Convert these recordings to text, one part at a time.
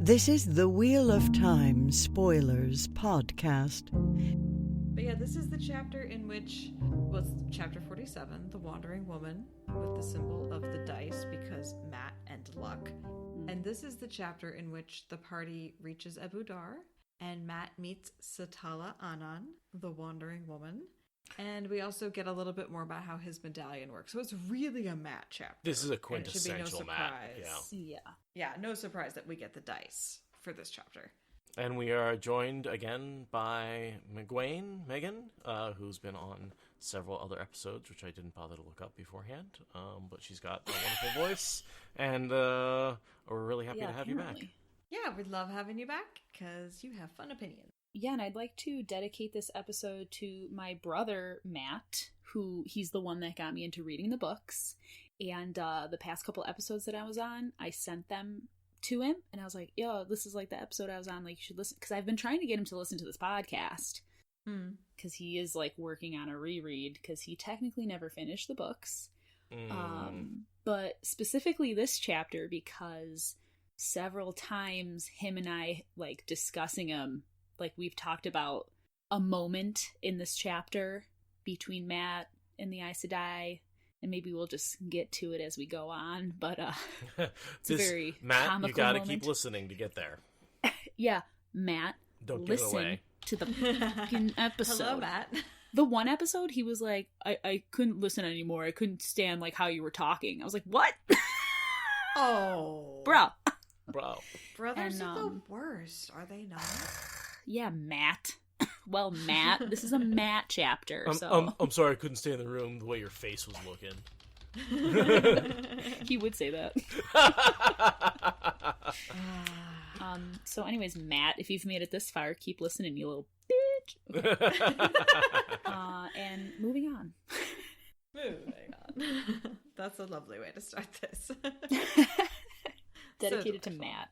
This is the Wheel of Time Spoilers podcast. But yeah, this is the chapter in which, well, it's chapter 47, The Wandering Woman, with the symbol of the dice because Matt and luck. And this is the chapter in which the party reaches Abu Dar, and Matt meets Setalle Anan, the Wandering Woman. And we also get a little bit more about how his medallion works. So it's really a Matt chapter. This is a quintessential Matt. Yeah, no surprise that we get the dice for this chapter. And we are joined again by Megan, who's been on several other episodes, which I didn't bother to look up beforehand. But she's got a wonderful voice, and we're really happy to have you back. Yeah, we'd love having you back, because you have fun opinions. Yeah, and I'd like to dedicate this episode to my brother, Matt, who he's the one that got me into reading the books. And the past couple episodes that I was on, I sent them to him, and I was like, yo, this is like the episode I was on, like, you should listen, because I've been trying to get him to listen to this podcast, because he is, like, working on a reread, because he technically never finished the books, but specifically this chapter, because several times him and I, like, discussing them, like, we've talked about a moment in this chapter between Matt and the Aes Sedai, and maybe we'll just get to it as we go on, but it's a very Matt, comical you gotta moment. keep listening to get there. Yeah, Matt, Don't give it listen away. to the fucking episode. Hello, Matt. The one episode, he was like, I couldn't listen anymore. I couldn't stand, like, how you were talking. I was like, what? Oh. Bro. Brothers And, are the worst, are they not? Yeah, Matt. Well, Matt, this is a Matt chapter, I'm sorry I couldn't stay in the room the way your face was looking. He would say that. So anyways, Matt, if you've made it this far, keep listening, you little bitch. And moving on. That's a lovely way to start this. Dedicated So to Matt.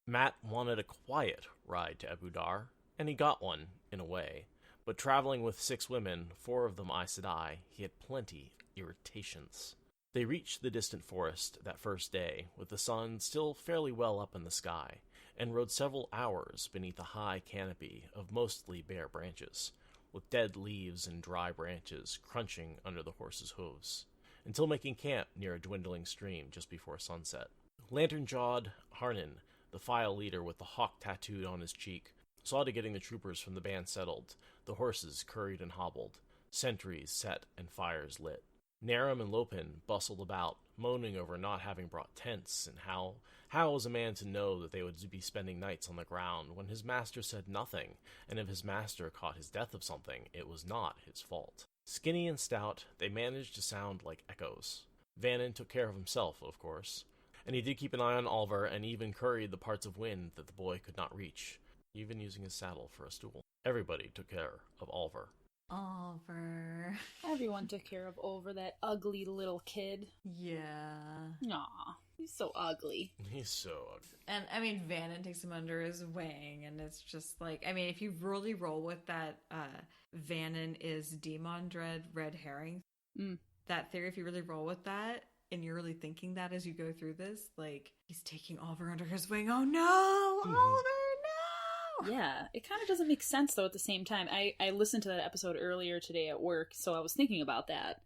Matt wanted a quiet ride to Abu Dar, and he got one, in a way. But traveling with 6 women, 4 of them Aes Sedai, he had plenty irritations. They reached the distant forest that first day, with the sun still fairly well up in the sky, and rode several hours beneath a high canopy of mostly bare branches, with dead leaves and dry branches crunching under the horses' hooves, until making camp near a dwindling stream just before sunset. Lantern-jawed Harnan, the file leader with the hawk tattooed on his cheek, saw to getting the troopers from the band settled, the horses curried and hobbled, sentries set and fires lit. Naram and Lopin bustled about, moaning over not having brought tents, and how was a man to know that they would be spending nights on the ground when his master said nothing, and if his master caught his death of something, it was not his fault. Skinny and stout, they managed to sound like echoes. Vannon took care of himself, of course, and he did keep an eye on Oliver and even curried the parts of wind that the boy could not reach, even using his saddle for a stool. Everybody took care of Oliver. Oliver. Everyone took care of Oliver, that ugly little kid. Yeah. Aw, he's so ugly. He's so ugly. And, I mean, Vannon takes him under his wing, and it's just like, I mean, if you really roll with that, Vannon is Demon Dread red herring, that theory, if you really roll with that, and you're really thinking that as you go through this, like, he's taking Oliver under his wing. Oh no, Oliver, no! Yeah, it kind of doesn't make sense, though, at the same time. I listened to that episode earlier today at work, so I was thinking about that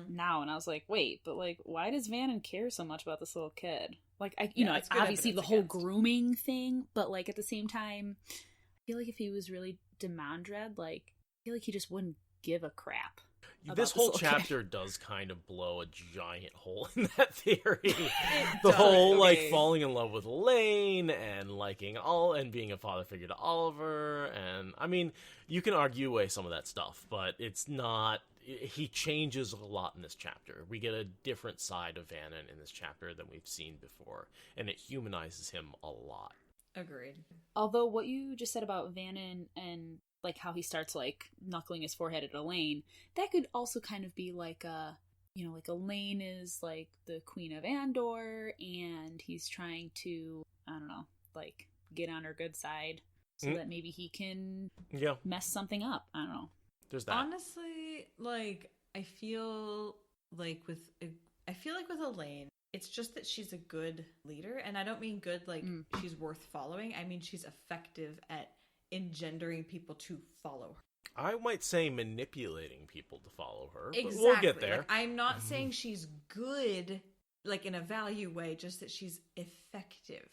now, and I was like, wait, but, like, why does Vannon care so much about this little kid? Like, it's obviously the whole grooming thing, but, like, at the same time, I feel like if he was really Demon Dread, like, I feel like he just wouldn't give a crap. This whole chapter does kind of blow a giant hole in that theory. The whole, like, falling in love with Elayne and liking and being a father figure to Oliver. And, I mean, you can argue away some of that stuff, but it's not... He changes a lot in this chapter. We get a different side of Vannon in this chapter than we've seen before, and it humanizes him a lot. Agreed. Although what you just said about Vannon and... like how he starts like knuckling his forehead at Elayne, that could also kind of be like like Elayne is like the Queen of Andor and he's trying to, I don't know, like get on her good side so that maybe he can mess something up. I don't know. There's that. Honestly, like I feel like with Elayne, It's just that she's a good leader. And I don't mean good like she's worth following. I mean she's effective at engendering people to follow her. I might say manipulating people to follow her, Exactly. but we'll get there. Like, I'm not saying she's good, like in a value way, just that she's effective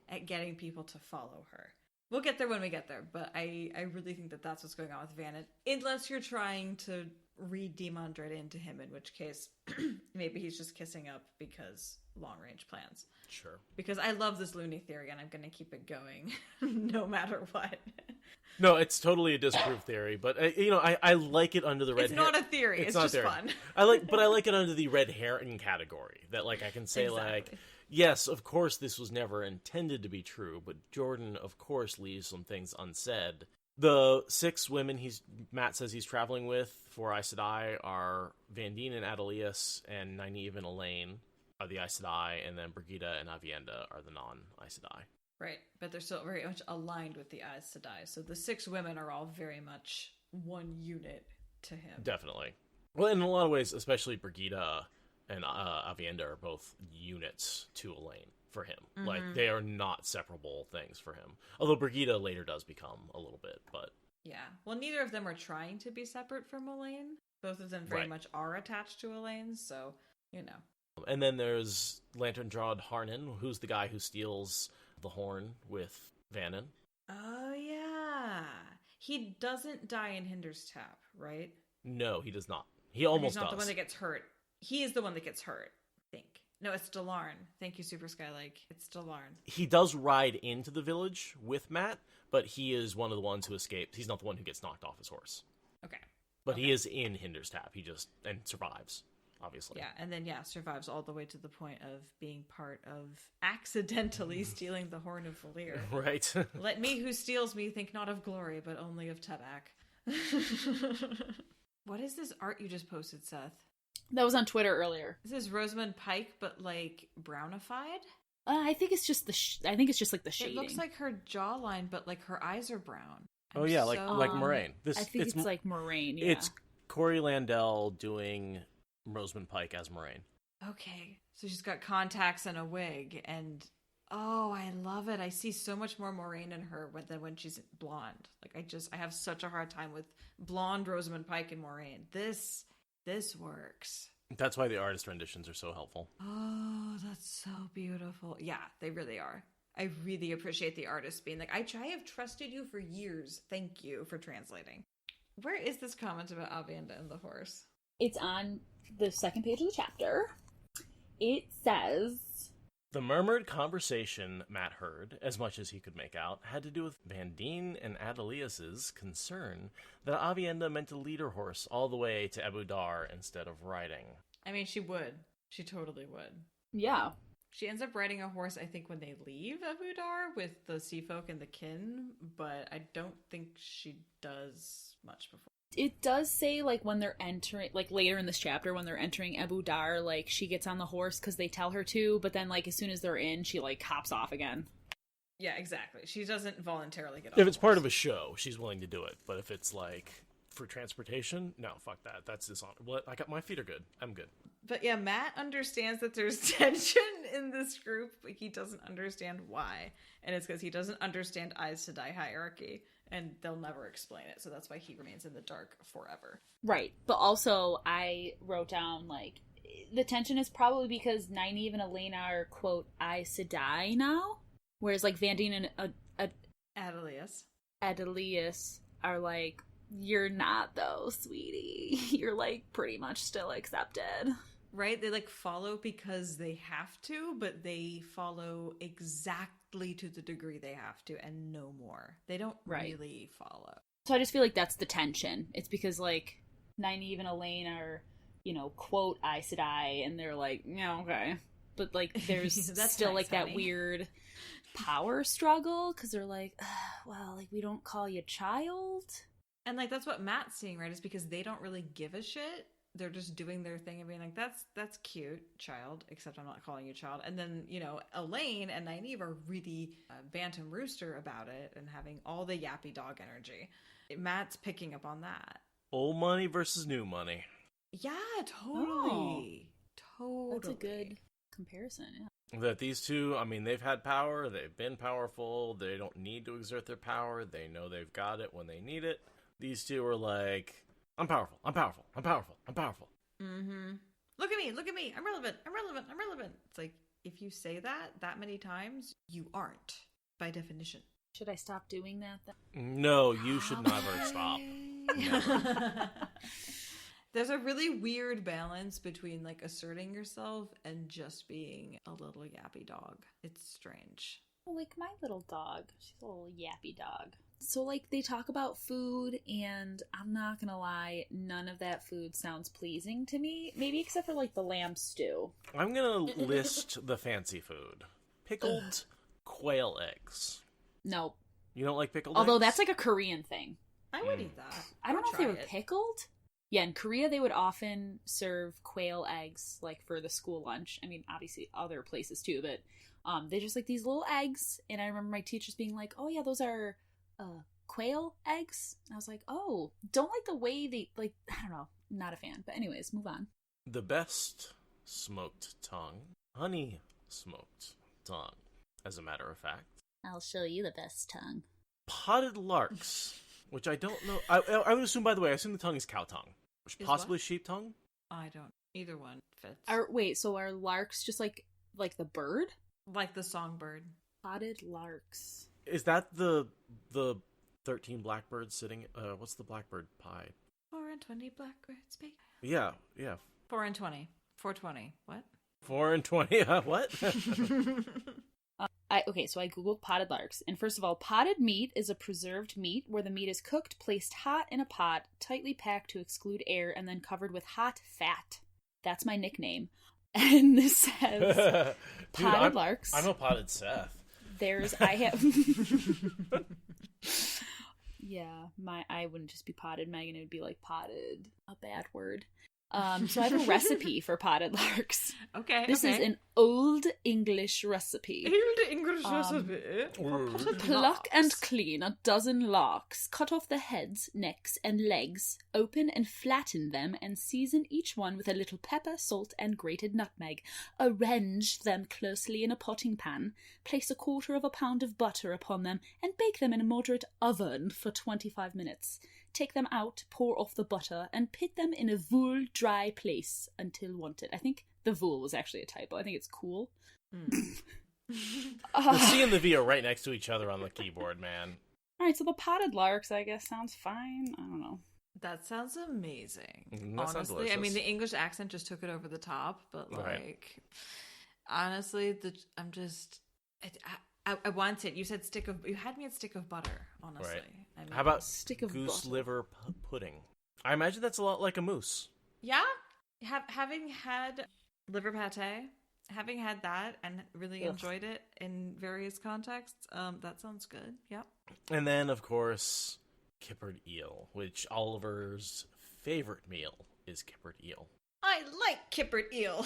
at getting people to follow her. We'll get there when we get there, but I really think that that's what's going on with Vannon. Unless you're trying to read Demondred into him, in which case maybe he's just kissing up because long-range plans. Sure. Because I love this loony theory, and I'm going to keep it going no matter what. No, it's totally a disproved theory, but I like it under the red. It's not a theory. It's just fun. I like it under the red herring category. That like I can say like, yes, of course this was never intended to be true, but Jordan of course leaves some things unsaid. The 6 women Matt says he's traveling with for Aes Sedai are Vandene and Adelius, and Nynaeve and Elayne are the Aes Sedai, and then Brigitta and Avienda are the non-Aes Sedai. Right, but they're still very much aligned with the Aes Sedai. So the 6 women are all very much one unit to him. Definitely. Well, in a lot of ways, especially Brigitta and Avienda are both units to Elayne for him. Like, they are not separable things for him. Although Brigitta later does become a little bit, but... Yeah. Well, neither of them are trying to be separate from Elayne. Both of them very much are attached to Elayne, so, And then there's Lantern-Jawed Harnan, who's the guy who steals the horn with Vannon. Oh, yeah. He doesn't die in Hinder's Tap, right? No, he does not. He almost does. He's not the one that gets hurt. He is the one that gets hurt, I think. No, it's Delarn. Thank you, Super Skylake. It's Delarn. He does ride into the village with Matt, but he is one of the ones who escapes. He's not the one who gets knocked off his horse. Okay. But he is in Hinder's Tap. He just... and survives, obviously. Yeah, and then, survives all the way to the point of being part of accidentally stealing the Horn of Valir. Right. Let me who steals me think not of glory, but only of Tebak. What is this art you just posted, Seth? That was on Twitter earlier. This is Rosamund Pike, but like brownified. I think it's just like the shading. It looks like her jawline, but like her eyes are brown. Oh yeah, like Moraine. I think it's like Moraine. Yeah. It's Corey Landell doing Rosamund Pike as Moraine. Okay, so she's got contacts and a wig, and oh, I love it. I see so much more Moraine in her than when she's blonde. Like I have such a hard time with blonde Rosamund Pike and Moraine. This works. That's why the artist renditions are so helpful. Oh, that's so beautiful. Yeah, they really are. I really appreciate the artist being like, I have trusted you for years. Thank you for translating. Where is this comment about Avanda and the horse? It's on the second page of the chapter. It says... The murmured conversation Matt heard, as much as he could make out, had to do with Vandene and Adelius's concern that Avienda meant to lead her horse all the way to Abu Dar instead of riding. I mean, she would. She totally would. Yeah. She ends up riding a horse, I think, when they leave Abu Dar with the sea folk and the kin, but I don't think she does much before. It does say, like, when they're entering, like, later in this chapter, when they're entering Abu Dar, like, she gets on the horse because they tell her to, but then, like, as soon as they're in, she, like, hops off again. Yeah, exactly. She doesn't voluntarily get off. If it's part of a show, she's willing to do it, but if it's, like, for transportation, no, fuck that. That's dishonorable. My feet are good. I'm good. But yeah, Matt understands that there's tension in this group, but he doesn't understand why. And it's because he doesn't understand Aes Sedai hierarchy. And they'll never explain it, so that's why he remains in the dark forever. Right, but also I wrote down, like, the tension is probably because Nynaeve and Elayne are, quote, Aes Sedai now, whereas, like, Vandene and Adelius are like, you're not, though, sweetie. You're, like, pretty much still accepted. Right? They, like, follow because they have to, but they follow exactly to the degree they have to, and no more. They don't really follow. So I just feel like that's the tension. It's because, like, Nynaeve and Elayne are, you know, quote, Aes Sedai, and they're like, yeah, okay. But, like, there's still, nice, like, honey. That weird power struggle, because they're like, well, like, we don't call you child. And, like, that's what Matt's seeing, right? Is because they don't really give a shit. They're just doing their thing and being like, that's cute, child, except I'm not calling you child. And then, you know, Elayne and Nynaeve are really bantam rooster about it and having all the yappy dog energy. Matt's picking up on that. Old money versus new money. Yeah, totally. Totally. That's a good comparison, yeah. That these two, I mean, they've had power, they've been powerful, they don't need to exert their power, they know they've got it when they need it. These two are like, I'm powerful, I'm powerful, I'm powerful, I'm powerful. Mm-hmm. Look at me, I'm relevant, I'm relevant, I'm relevant. It's like, if you say that many times, you aren't, by definition. Should I stop doing that then? No, you should never stop. Never. There's a really weird balance between like asserting yourself and just being a little yappy dog. It's strange. Like my little dog. She's a little yappy dog. So like they talk about food, and I'm not gonna lie, none of that food sounds pleasing to me. Maybe except for like the lamb stew. I'm gonna list the fancy food. Pickled quail eggs. Nope. You don't like pickled Although eggs? that's like a Korean thing. I would eat that. I don't know if they were it. pickled. Yeah, in Korea they would often serve quail eggs like for the school lunch. I mean, obviously other places too, but they just like these little eggs. And I remember my teachers being like, "Oh yeah, those are quail eggs." And I was like, "Oh, don't like the way they like." I don't know, not a fan. But anyways, move on. The best smoked tongue, honey smoked tongue, as a matter of fact. I'll show you the best tongue. Potted larks, which I don't know. I would assume, by the way, I assume the tongue is cow tongue. Possibly what? sheep tongue? I don't. Either one fits. Wait, so are larks just like the bird? Like the songbird. Potted larks. Is that the 13 blackbirds sitting? What's the blackbird pie? 4 and 20 blackbirds bake. Yeah. 4 and 20. 420. What? 4 and 20. What? Okay, so I googled potted larks, and first of all, potted meat is a preserved meat where the meat is cooked, placed hot in a pot, tightly packed to exclude air, and then covered with hot fat. That's my nickname. And this says potted larks. I'm a potted Seth. Yeah, I wouldn't just be potted, Megan. It would be like potted, a bad word. So I have a recipe for potted larks. Okay. This is an Old English recipe. Old English recipe. Pluck and clean a dozen larks. Cut off the heads, necks, and legs. Open and flatten them, and season each one with a little pepper, salt, and grated nutmeg. Arrange them closely in a potting pan. Place 1/4 pound of butter upon them, and bake them in a moderate oven for 25 minutes. Take them out, pour off the butter, and put them in a wool dry place until wanted. I think the wool was actually a typo. I think it's cool. The C and the V are right next to each other on the keyboard, man. Alright, so the potted larks, I guess, sounds fine. I don't know. That sounds amazing. That sounds honestly, I mean, delicious. the English accent just took it over the top, but like, Right. honestly, I want it. You said you had me at stick of butter, honestly. Right. I mean, How about Stick of goose butter. liver pudding? I imagine that's a lot like a moose. yeah, having had liver pate, having had that and really enjoyed it in various contexts, that sounds good. Yep. And then, of course, kippered eel, which Oliver's favorite meal is kippered eel. I like kippered eel.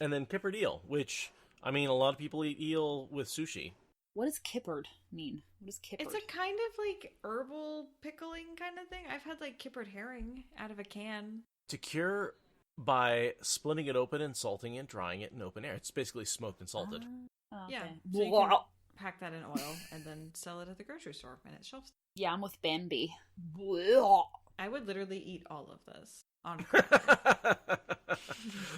And then kippered eel, which, I mean, a lot of people eat eel with sushi. What does kippered mean? What is kippered? It's a kind of like herbal pickling kind of thing. I've had like kippered herring out of a can. To cure by splitting it open and salting it, drying it in open air. It's basically smoked and salted. Okay. Yeah. So you can pack that in oil and then sell it at the grocery store and it shelves. Yeah, I'm with Bambi. I would literally eat all of this on crack.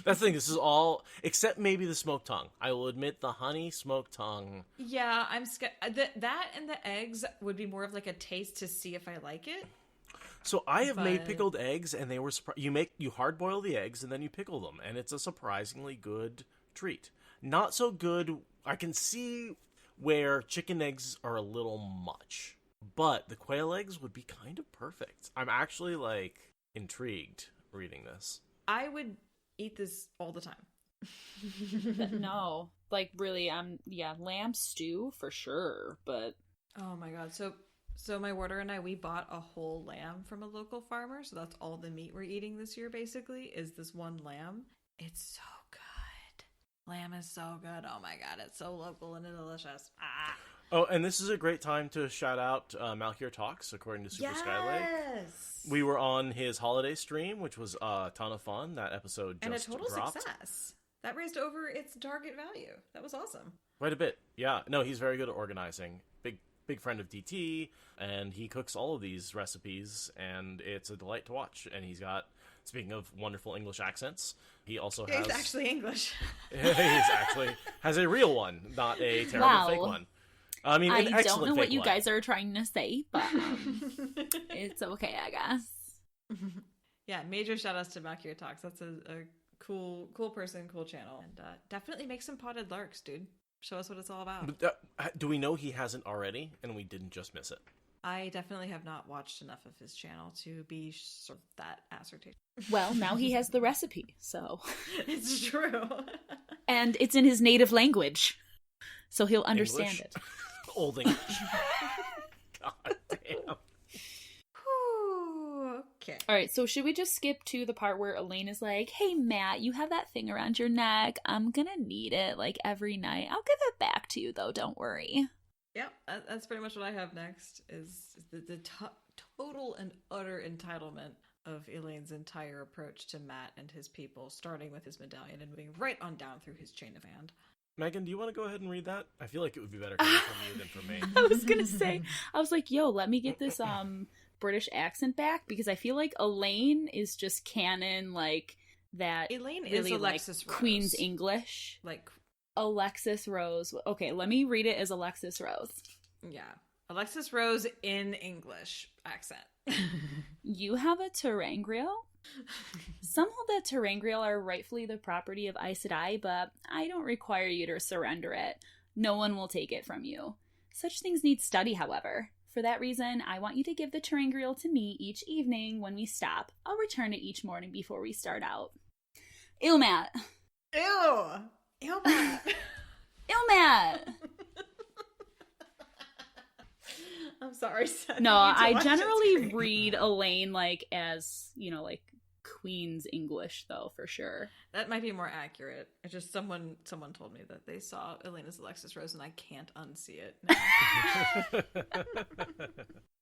That's the thing. This is all, except maybe the smoked tongue. I will admit the honey smoked tongue. Yeah, I'm scared. That and the eggs would be more of like a taste to see if I like it. So I have made But- pickled eggs, and they were you hard boil the eggs and then you pickle them, and it's a surprisingly good treat. Not so good. I can see where chicken eggs are a little much, but the quail eggs would be kind of perfect. I'm actually like intrigued reading this. I would eat this all the time. No, like really, yeah, lamb stew for sure, but Oh my god. So my warder and I, we bought a whole lamb from a local farmer. So that's all the meat we're eating this year, basically, is this one lamb. It's so good. Lamb is so good. Oh my god, it's so local and delicious. Ah. Oh, and this is a great time to shout out MalkierTalks, according to Super Skylake. Yes! We were on his holiday stream, which was a ton of fun. That episode just And a total dropped. success. that raised over its target value. That was awesome. Quite a bit. Yeah. No, he's very good at organizing. Big friend of DT, and he cooks all of these recipes, and it's a delight to watch. And he's got, speaking of wonderful English accents, he also has... He's actually English. He's actually has a real one, not a terrible fake one. I mean, an I excellent don't know fake what you one. guys are trying to say, but it's okay, I guess. Yeah, major shout outs to MalkierTalks. That's a cool person, cool channel. And definitely make some potted larks, dude. Show us what it's all about. But, do we know he hasn't already, and we didn't just miss it? I definitely have not watched enough of his channel to be sort of that ascertained. Well, now he has the recipe, so. It's true. And it's in his native language, so he'll understand English? it. Old English. God damn. Okay. All right, so should we just skip to the part where Elayne is like, hey, Matt, you have that thing around your neck. I'm gonna need it, like, every night. I'll give it back to you, though. Don't worry. Yep, that's pretty much what I have next, is the total and utter entitlement of Elaine's entire approach to Matt and his people, starting with his medallion and moving right on down through his chain of hand. Megan, do you want to go ahead and read that? I feel like it would be better coming from you than from me. I was gonna say, I was like, yo, let me get this British accent back, because I feel like Elayne is just canon, like, that Elayne really, is Alexis like, Rose. Queen's English. Like, Alexis Rose. Okay, let me read it as Alexis Rose. yeah. Alexis Rose in English accent. You have a terangrial? Some hold that terangrial are rightfully the property of Aes Sedai, but I don't require you to surrender it. No one will take it from you. Such things need study, however. For that reason, I want you to give the terangrial to me each evening when we stop. I'll return it each morning before we start out. Ew, Matt. Ew! Ew, Matt. Ew, Matt. I'm sorry, Seth. No, You need to I watch generally it. read Elayne, like, as, you know, like, Queen's English, though, for sure. That might be more accurate. It's just someone told me that they saw Elaine as Alexis Rose, and I can't unsee it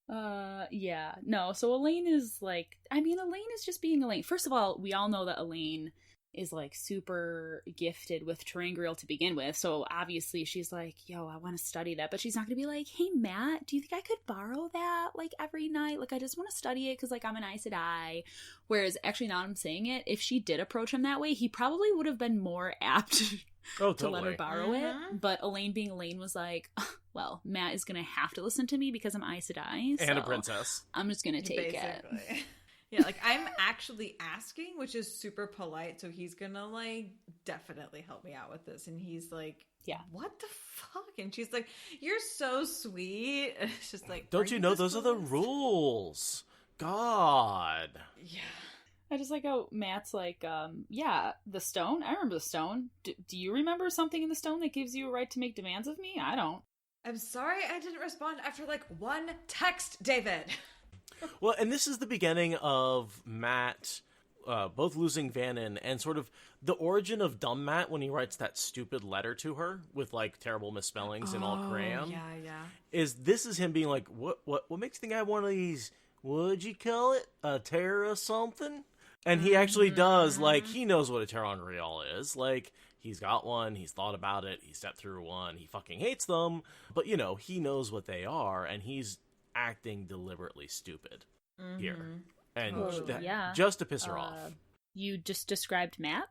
now. Yeah. No, so Elayne is, like, I mean, Elayne is just being Elayne. First of all, we all know that Elayne is, like, super gifted with terangrial to begin with, so obviously she's like, yo, I want to study that, but she's not gonna be like, hey, Matt, do you think I could borrow that, like, every night? Like, I just want to study it because, like, I'm an Aes Sedai. Whereas, actually, now I'm saying it, if she did approach him that way, he probably would have been more apt to let her borrow it. But Elayne being Elayne was like, well, Matt is gonna have to listen to me because I'm Aes Sedai, so And a princess. I'm just gonna take it. Yeah, like, I'm actually asking, which is super polite, so he's gonna, like, definitely help me out with this. And he's like, yeah, what the fuck? And she's like, you're so sweet. And it's just like, don't you know those are the rules? God. Yeah. I just like how Matt's like, yeah, the stone. I remember the stone. Do you remember something in the stone that gives you a right to make demands of me? I don't. I'm sorry I didn't respond after, like, one text, David. Well, and this is the beginning of Matt both losing Vannon and sort of the origin of dumb Matt when he writes that stupid letter to her with, like, terrible misspellings in all crayon. This is him being like, what makes you think I have one of these, what'd you call it, a Terra something? And he actually does, like, he knows what a terangrial is. Like, he's got one, he's thought about it, he stepped through one, he fucking hates them, but, you know, he knows what they are, and he's acting deliberately stupid here. And just to piss her off. You just described Matt?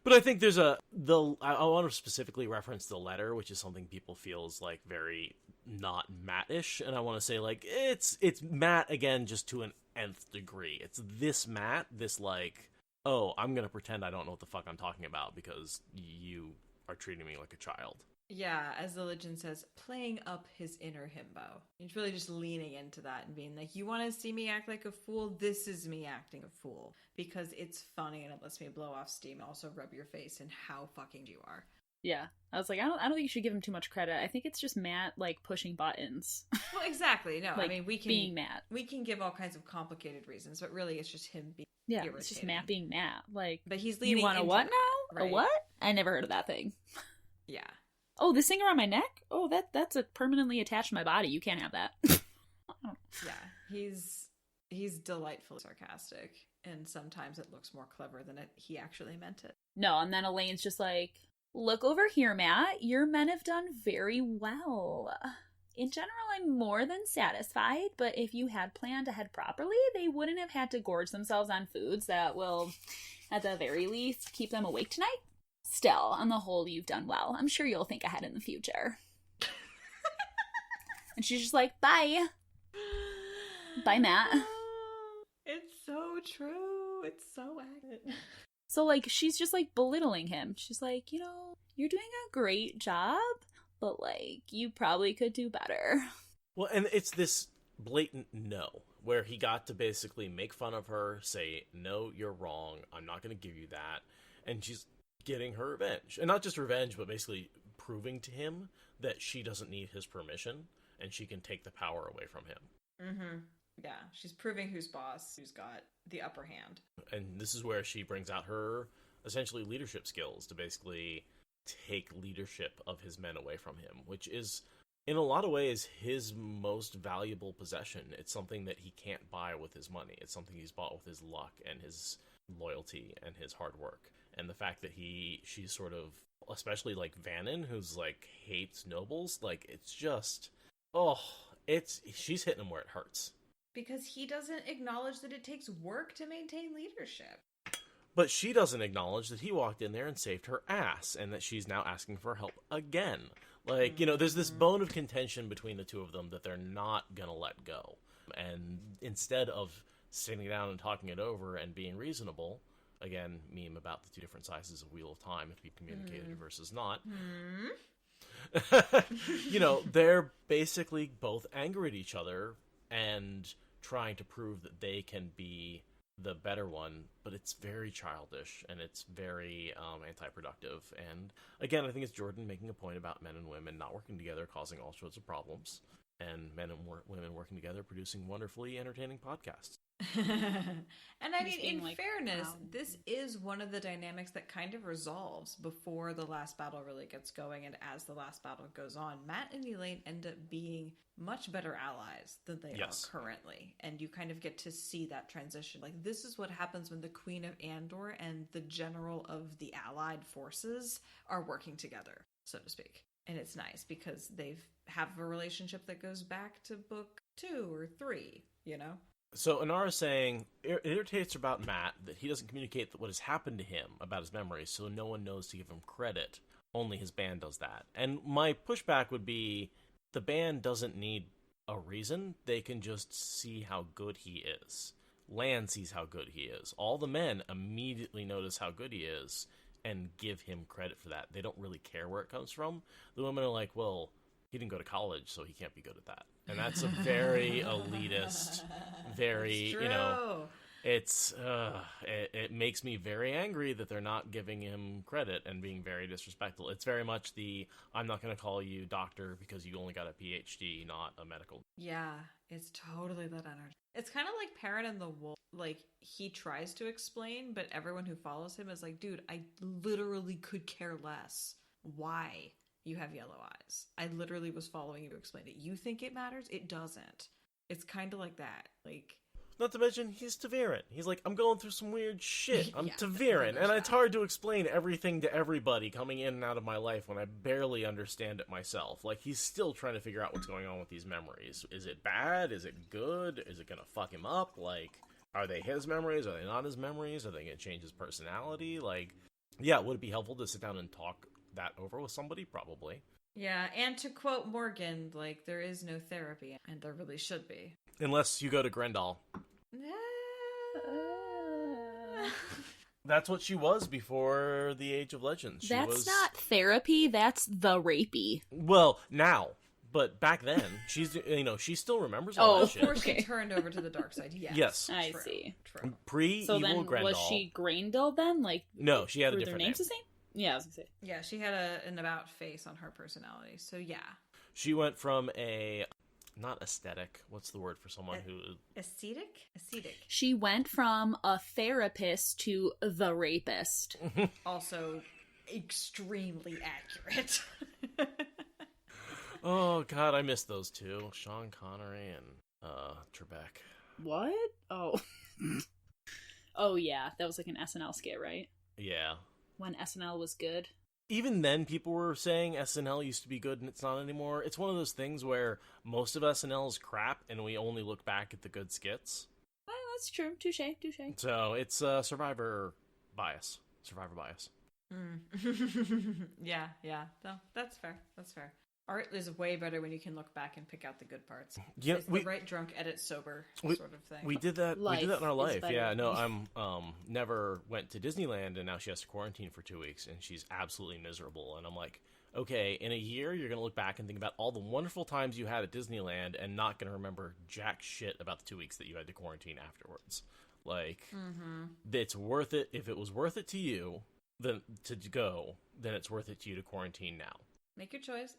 But I think there's I want to specifically reference the letter, which is something people feel is, like, very not Matt-ish, and I want to say, like, it's Matt again, just to an nth degree. It's this Matt, this, like, oh, I'm gonna pretend I don't know what the fuck I'm talking about because you are treating me like a child. Yeah, as the legend says, playing up his inner himbo. He's really just leaning into that and being like, you want to see me act like a fool? This is me acting a fool. Because it's funny and it lets me blow off steam and also rub your face in how fucking you are. Yeah. I was like, I don't think you should give him too much credit. I think it's just Matt, like, pushing buttons. Well, exactly. No, like, I mean, we can... being Matt. We can give all kinds of complicated reasons, but really it's just him being irritating. It's just Matt being Matt. Like, but he's leaning you want a what now? Right. A what? I never heard of that thing. Yeah. Oh, this thing around my neck? Oh, that's a permanently attached to my body. You can't have that. Yeah, he's delightfully sarcastic. And sometimes it looks more clever than he actually meant it. No, and then Elayne's just like, look over here, Matt. Your men have done very well. In general, I'm more than satisfied, but if you had planned ahead properly, they wouldn't have had to gorge themselves on foods that will, at the very least, keep them awake tonight. Still, on the whole, you've done well. I'm sure you'll think ahead in the future. And she's just like, bye. Bye, Matt. It's so true. It's so accurate. So, like, she's just, like, belittling him. She's like, you're doing a great job, but, like, you probably could do better. Well, and it's this blatant no, where he got to basically make fun of her, say, no, you're wrong, I'm not going to give you that, and she's getting her revenge. And not just revenge, but basically proving to him that she doesn't need his permission, and she can take the power away from him. Mm-hmm. Yeah, she's proving who's boss, who's got the upper hand. And this is where she brings out her, essentially, leadership skills to basically take leadership of his men away from him, which is, in a lot of ways, his most valuable possession. It's something that he can't buy with his money. It's something he's bought with his luck and his loyalty and his hard work. And the fact that she's sort of, especially, like, Vannon, who's, like, hates nobles, like, it's just, she's hitting him where it hurts. Because he doesn't acknowledge that it takes work to maintain leadership. But she doesn't acknowledge that he walked in there and saved her ass, and that she's now asking for help again. Like, there's this bone of contention between the two of them that they're not gonna let go. And instead of sitting down and talking it over and being reasonable, again, meme about the two different sizes of Wheel of Time, if we communicated versus not, they're basically both angry at each other and trying to prove that they can be the better one, but it's very childish and it's very anti-productive. And again, I think it's Jordan making a point about men and women not working together, causing all sorts of problems, and men and women working together, producing wonderfully entertaining podcasts. And I mean, in like, fairness, wow. this is one of the dynamics that kind of resolves before the last battle really gets going, and as the last battle goes on, Matt and Elayne end up being much better allies than they are currently, and you kind of get to see that transition. Like, this is what happens when the Queen of Andor and the general of the allied forces are working together, so to speak. And it's nice because they have a relationship that goes back to book 2 or 3, So Inara's saying it irritates her about Matt that he doesn't communicate what has happened to him about his memories, so no one knows to give him credit. Only his band does that. And my pushback would be, the band doesn't need a reason. They can just see how good he is. Lan sees how good he is. All the men immediately notice how good he is and give him credit for that. They don't really care where it comes from. The women are like, well, he didn't go to college, so he can't be good at that. And that's a very elitist, very, it makes me very angry that they're not giving him credit and being very disrespectful. It's very much I'm not going to call you doctor because you only got a PhD, not a medical. Yeah, it's totally that energy. It's kind of like Perrin and the Wolf. Like, he tries to explain, but everyone who follows him is like, dude, I literally could care less. Why you have yellow eyes? I literally was following you to explain it. You think it matters? It doesn't. It's kind of like that. Like, not to mention, he's Ta'Veren. He's like, I'm going through some weird shit. I'm Yeah, Ta'Veren. And it's hard to explain everything to everybody coming in and out of my life when I barely understand it myself. Like, he's still trying to figure out what's going on with these memories. Is it bad? Is it good? Is it going to fuck him up? Like, are they his memories? Are they not his memories? Are they going to change his personality? Like, yeah, would it be helpful to sit down and talk that over with somebody? Probably. yeah, and to quote Morgan, like, there is no therapy, and there really should be. Unless you go to Grendel. That's what she was before the Age of Legends. That's not therapy, that's the rapey. Well, now. But back then, she still remembers all that shit. Before she turned over to the dark side, yes. Yes. I True. see. True. Pre-Evil So then, Grendel. was she Grendel then? Like, No, she had a were different their names name. the same? Yeah, I was gonna say. Yeah, she had an about face on her personality, so yeah. She went from not aesthetic, what's the word for someone who... Ascetic? She went from a therapist to the rapist. Also extremely accurate. Oh, God, I missed those two. Sean Connery and Trebek. What? Oh. Oh yeah, that was like an SNL skit, right? Yeah. When SNL was good. Even then, people were saying SNL used to be good and it's not anymore. It's one of those things where most of SNL is crap and we only look back at the good skits. Well, that's true. Touche. So it's survivor bias. Survivor bias. Yeah. No, that's fair. Art is way better when you can look back and pick out the good parts. Yeah, it's the right drunk, edit sober sort of thing. We did that. We did that in our life. better. Yeah. No, I'm never went to Disneyland, and now she has to quarantine for 2 weeks, and she's absolutely miserable. And I'm like, okay, in a year, you're gonna look back and think about all the wonderful times you had at Disneyland, and not gonna remember jack shit about the 2 weeks that you had to quarantine afterwards. Like, it's worth it. If it was worth it to you, then to go, then it's worth it to you to quarantine now. Make your choice.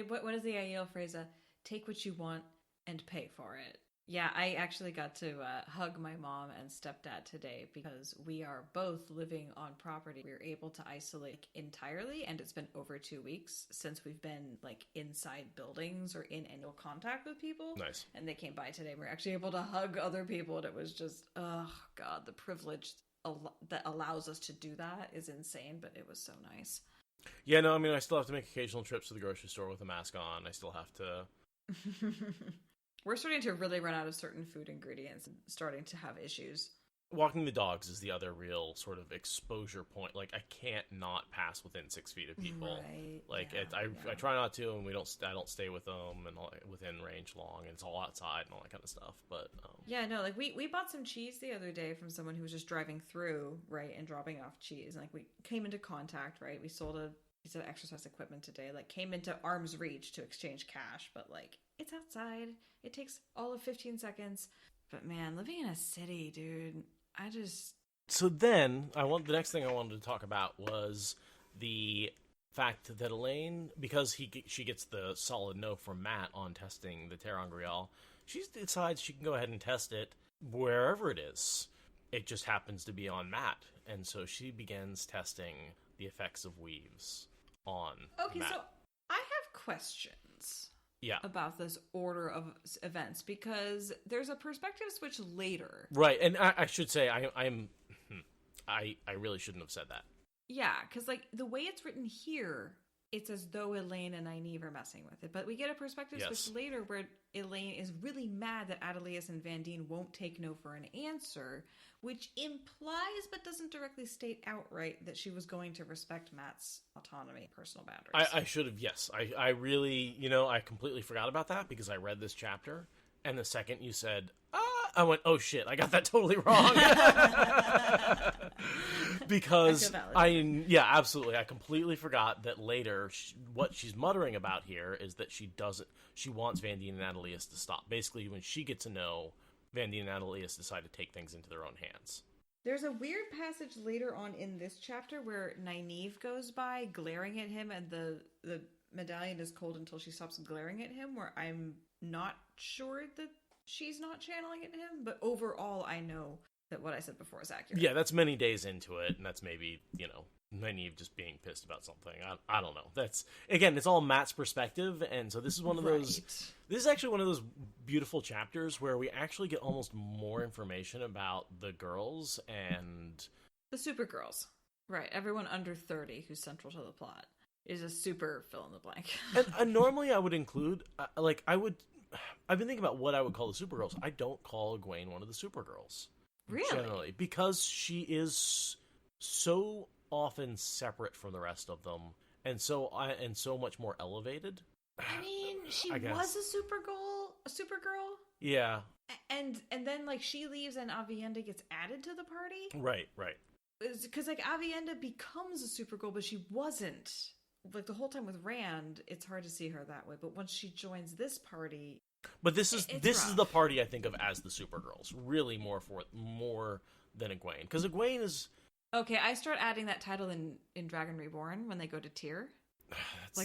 What is the Aiel phrase? Take what you want and pay for it. Yeah, I actually got to hug my mom and stepdad today because we are both living on property. We were able to isolate entirely, and it's been over 2 weeks since we've been like inside buildings or in annual contact with people. Nice. And they came by today. And we were actually able to hug other people, and it was just, oh God, the privilege that allows us to do that is insane, but it was so nice. Yeah, no, I mean, I still have to make occasional trips to the grocery store with a mask on. I still have to... We're starting to really run out of certain food ingredients and starting to have issues. Walking the dogs is the other real sort of exposure point. Like, I can't not pass within 6 feet of people. Right. Like, Yeah, I try not to, and I don't stay with them and within range long, and it's all outside and all that kind of stuff. But yeah, no, like we bought some cheese the other day from someone who was just driving through, right, and dropping off cheese. And like we came into contact, right? We sold a piece of exercise equipment today. Like came into arm's reach to exchange cash, but like it's outside. It takes all of 15 seconds. But man, living in a city, dude, I just... So then, the next thing I wanted to talk about was the fact that Elayne, because she gets the solid no from Matt on testing the Terangrial, she decides she can go ahead and test it wherever it is. It just happens to be on Matt, and so she begins testing the effects of weaves on Matt. So I have questions. Yeah. About this order of events, because there's a perspective switch later. Right, and I should say I really shouldn't have said that. Yeah, because like the way it's written here, it's as though Elayne and Nynaeve are messing with it. But we get a perspective switch later where Elayne is really mad that Adelius and Vandene won't take no for an answer, which implies but doesn't directly state outright that she was going to respect Matt's autonomy, personal boundaries. I should have, yes. I really, I completely forgot about that because I read this chapter, and the second you said, I went, oh shit, I got that totally wrong. Because absolutely. I completely forgot that later, what she's muttering about here is that she wants Vandene and Adelius to stop. Basically, when she gets to know, Vandene and Adelius decide to take things into their own hands. There's a weird passage later on in this chapter where Nynaeve goes by glaring at him, and the medallion is cold until she stops glaring at him, where I'm not sure that she's not channeling it to him, but overall I know that what I said before is accurate. Yeah, that's many days into it, and that's maybe, Nynaeve just being pissed about something. I don't know. That's, again, it's all Matt's perspective, and so this is one of those... This is actually one of those beautiful chapters where we actually get almost more information about the girls and... The Supergirls. Right, everyone under 30 who's central to the plot is a super fill-in-the-blank. and normally I would include, I've been thinking about what I would call the Supergirls. I don't call Egwene one of the Supergirls. Really? Generally. Because she is so often separate from the rest of them, and so much more elevated. I mean, she was a Supergirl. Yeah. And then, like, she leaves and Avienda gets added to the party? Right. Because, like, Avienda becomes a Supergirl, but she wasn't. Like, the whole time with Rand, it's hard to see her that way. But once she joins this party... But this is the party I think of as the Supergirls. Really more than Egwene. Because Egwene is... Okay, I start adding that title in Dragon Reborn when they go to Tyr.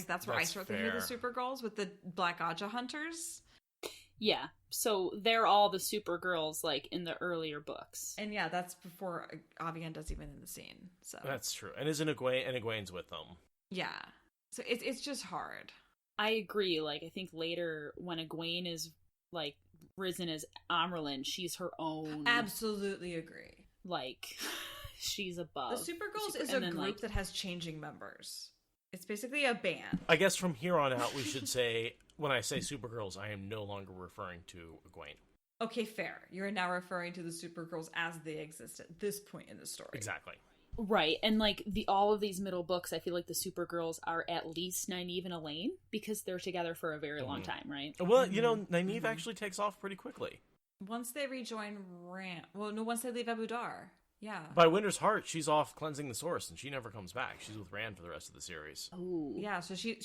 That's where I start thinking of the Supergirls with the Black Aja hunters. Yeah, so they're all the Supergirls, like, in the earlier books. And yeah, that's before Avienda's even in the scene. So that's true. And Egwene's with them. Yeah. So it's just hard. I agree. Like, I think later when Egwene is, like, risen as Amyrlin, she's her own... Absolutely agree. like she's above. The Supergirls is a group that has changing members. It's basically a band. I guess from here on out, we should say, when I say Supergirls, I am no longer referring to Egwene. Okay, fair. You're now referring to the Supergirls as they exist at this point in the story. Exactly. Right, and like all of these middle books, I feel like the Supergirls are at least Nynaeve and Elaine because they're together for a very long time, right? Well, Nynaeve actually takes off pretty quickly. Once they rejoin Rand, once they leave Abu Dar. Yeah. By Winter's Heart, she's off cleansing the source, and she never comes back. She's with Rand for the rest of the series. Ooh. Yeah, so she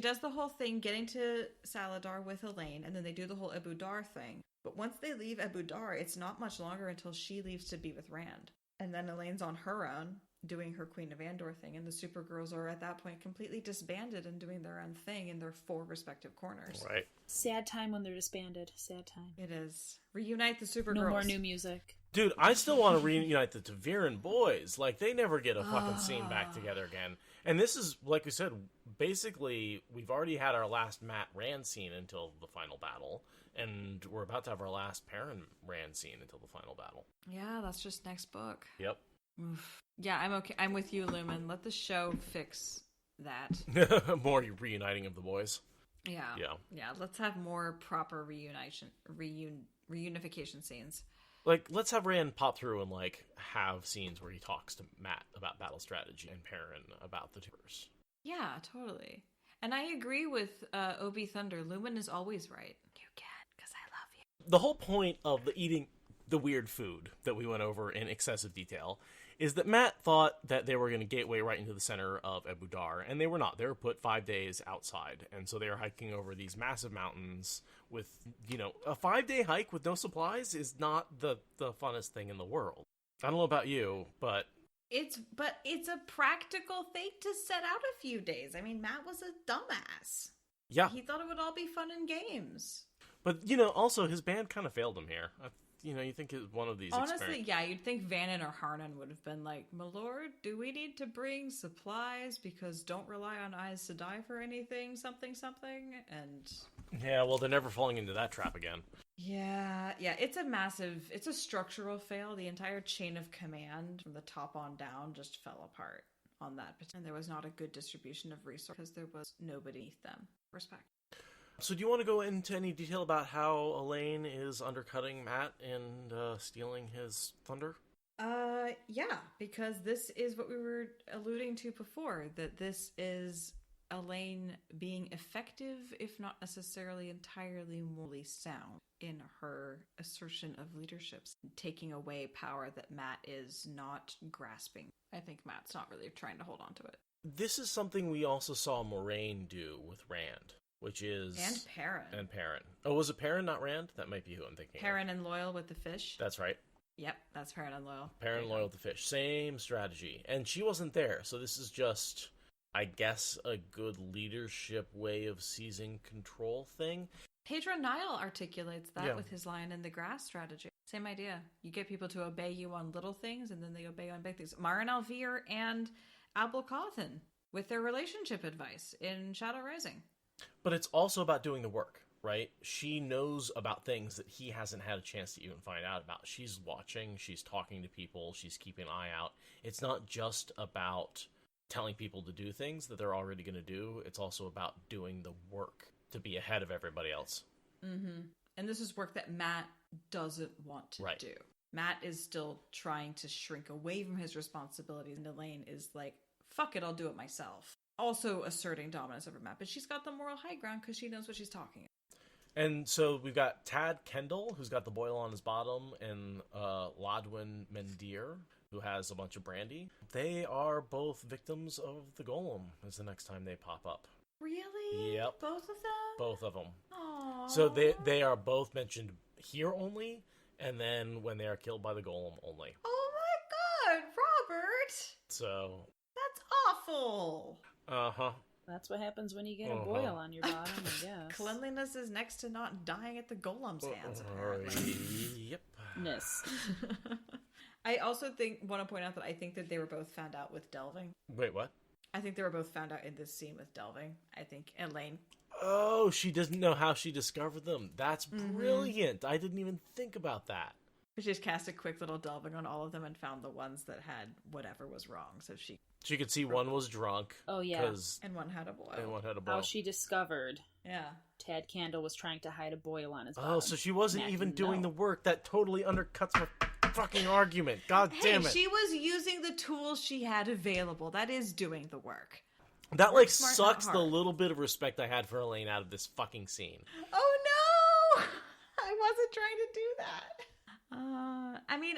does the whole thing getting to Saladar with Elayne, and then they do the whole Abu Dar thing. But once they leave Abu Dar, it's not much longer until she leaves to be with Rand. And then Elaine's on her own, doing her Queen of Andor thing, and the Supergirls are at that point completely disbanded and doing their own thing in their 4 respective corners. Right. Sad time when they're disbanded. Sad time. It is. Reunite the Supergirls. No more new music. Dude, I still want to reunite the Taviran boys. Like, they never get a fucking scene back together again. And this is, like we said, basically, we've already had our last Matt Rand scene until the final battle. And we're about to have our last Perrin Rand scene until the final battle. Yeah, that's just next book. Yep. Oof. Yeah, I'm okay. I'm with you, Lumen. Let the show fix that. More reuniting of the boys. Yeah. Let's have more proper reunification scenes. Like, let's have Rand pop through and, like, have scenes where he talks to Matt about battle strategy and Perrin about the Tivers. Yeah, totally. And I agree with Obi Thunder. Lumen is always right. You can, because I love you. The whole point of the eating the weird food that we went over in excessive detail is that Matt thought that they were going to gateway right into the center of Abu Dar, and they were not. They were put 5 days outside, and so they were hiking over these massive mountains with, a 5-day hike with no supplies is not the funnest thing in the world. I don't know about you, but... It's a practical thing to set out a few days. I mean, Matt was a dumbass. Yeah. He thought it would all be fun and games. But, also his band kind of failed him here. You think one of these... Honestly, yeah, you'd think Vannon or Harnan would have been like, "My lord, do we need to bring supplies? Because don't rely on Aes Sedai for anything, something. And... Yeah, well, they're never falling into that trap again. Yeah, it's a structural fail. The entire chain of command from the top on down just fell apart on that. And there was not a good distribution of resources because there was nobody beneath them. Respect. So do you want to go into any detail about how Elayne is undercutting Matt and stealing his thunder? Yeah, because this is what we were alluding to before, that this is Elayne being effective, if not necessarily entirely morally sound in her assertion of leadership, taking away power that Matt is not grasping. I think Matt's not really trying to hold on to it. This is something we also saw Moraine do with Rand. Which is... And Perrin. Oh, was it Perrin, not Rand? That might be who I'm thinking Perrin and Loyal with the fish. That's right. Yep, that's Perrin and Loyal. Perrin and Loyal with the fish. Same strategy. And she wasn't there, so this is just, I guess, a good leadership way of seizing control thing. Pedro Nile articulates that with his lion in the grass strategy. Same idea. You get people to obey you on little things, and then they obey you on big things. Marin Alvear and Abel Cawthon with their relationship advice in Shadow Rising. But it's also about doing the work, right? She knows about things that he hasn't had a chance to even find out about. She's watching, she's talking to people, she's keeping an eye out. It's not just about telling people to do things that they're already going to do. It's also about doing the work to be ahead of everybody else. Mm-hmm. And this is work that Matt doesn't want to do. Matt is still trying to shrink away from his responsibilities, and Elayne is like, fuck it, I'll do it myself. Also asserting dominance over Matt, but she's got the moral high ground because she knows what she's talking about. And so we've got Tad Kendall, who's got the boil on his bottom, and Lodwin Mendir, who has a bunch of brandy. They are both victims of the golem, is the next time they pop up. Really? Yep. Both of them? Both of them. Aww. So they are both mentioned here only, and then when they are killed by the golem only. Oh my god, Robert! So... That's awful! Uh-huh. That's what happens when you get a boil on your bottom, I guess. Cleanliness is next to not dying at the golem's hands, apparently. Yep. Ness. I also want to point out that I think that they were both found out with delving. Wait, what? I think they were both found out in this scene with delving. I think Elayne. Oh, she doesn't know how she discovered them. That's brilliant. I didn't even think about that. She just cast a quick little delving on all of them and found the ones that had whatever was wrong. So she could see one was drunk. Oh, yeah. And one had a boil. How she discovered Yeah. Tad Candle was trying to hide a boil on his bottom. Oh, so she wasn't Matt even didn't doing know. the work. That totally undercuts my fucking argument. God damn it. She was using the tools she had available. That is doing the work. That, Work like, smart, sucks not the hard. little bit of respect I had for Elayne out of this fucking scene. Oh no! I wasn't trying to do that. I mean,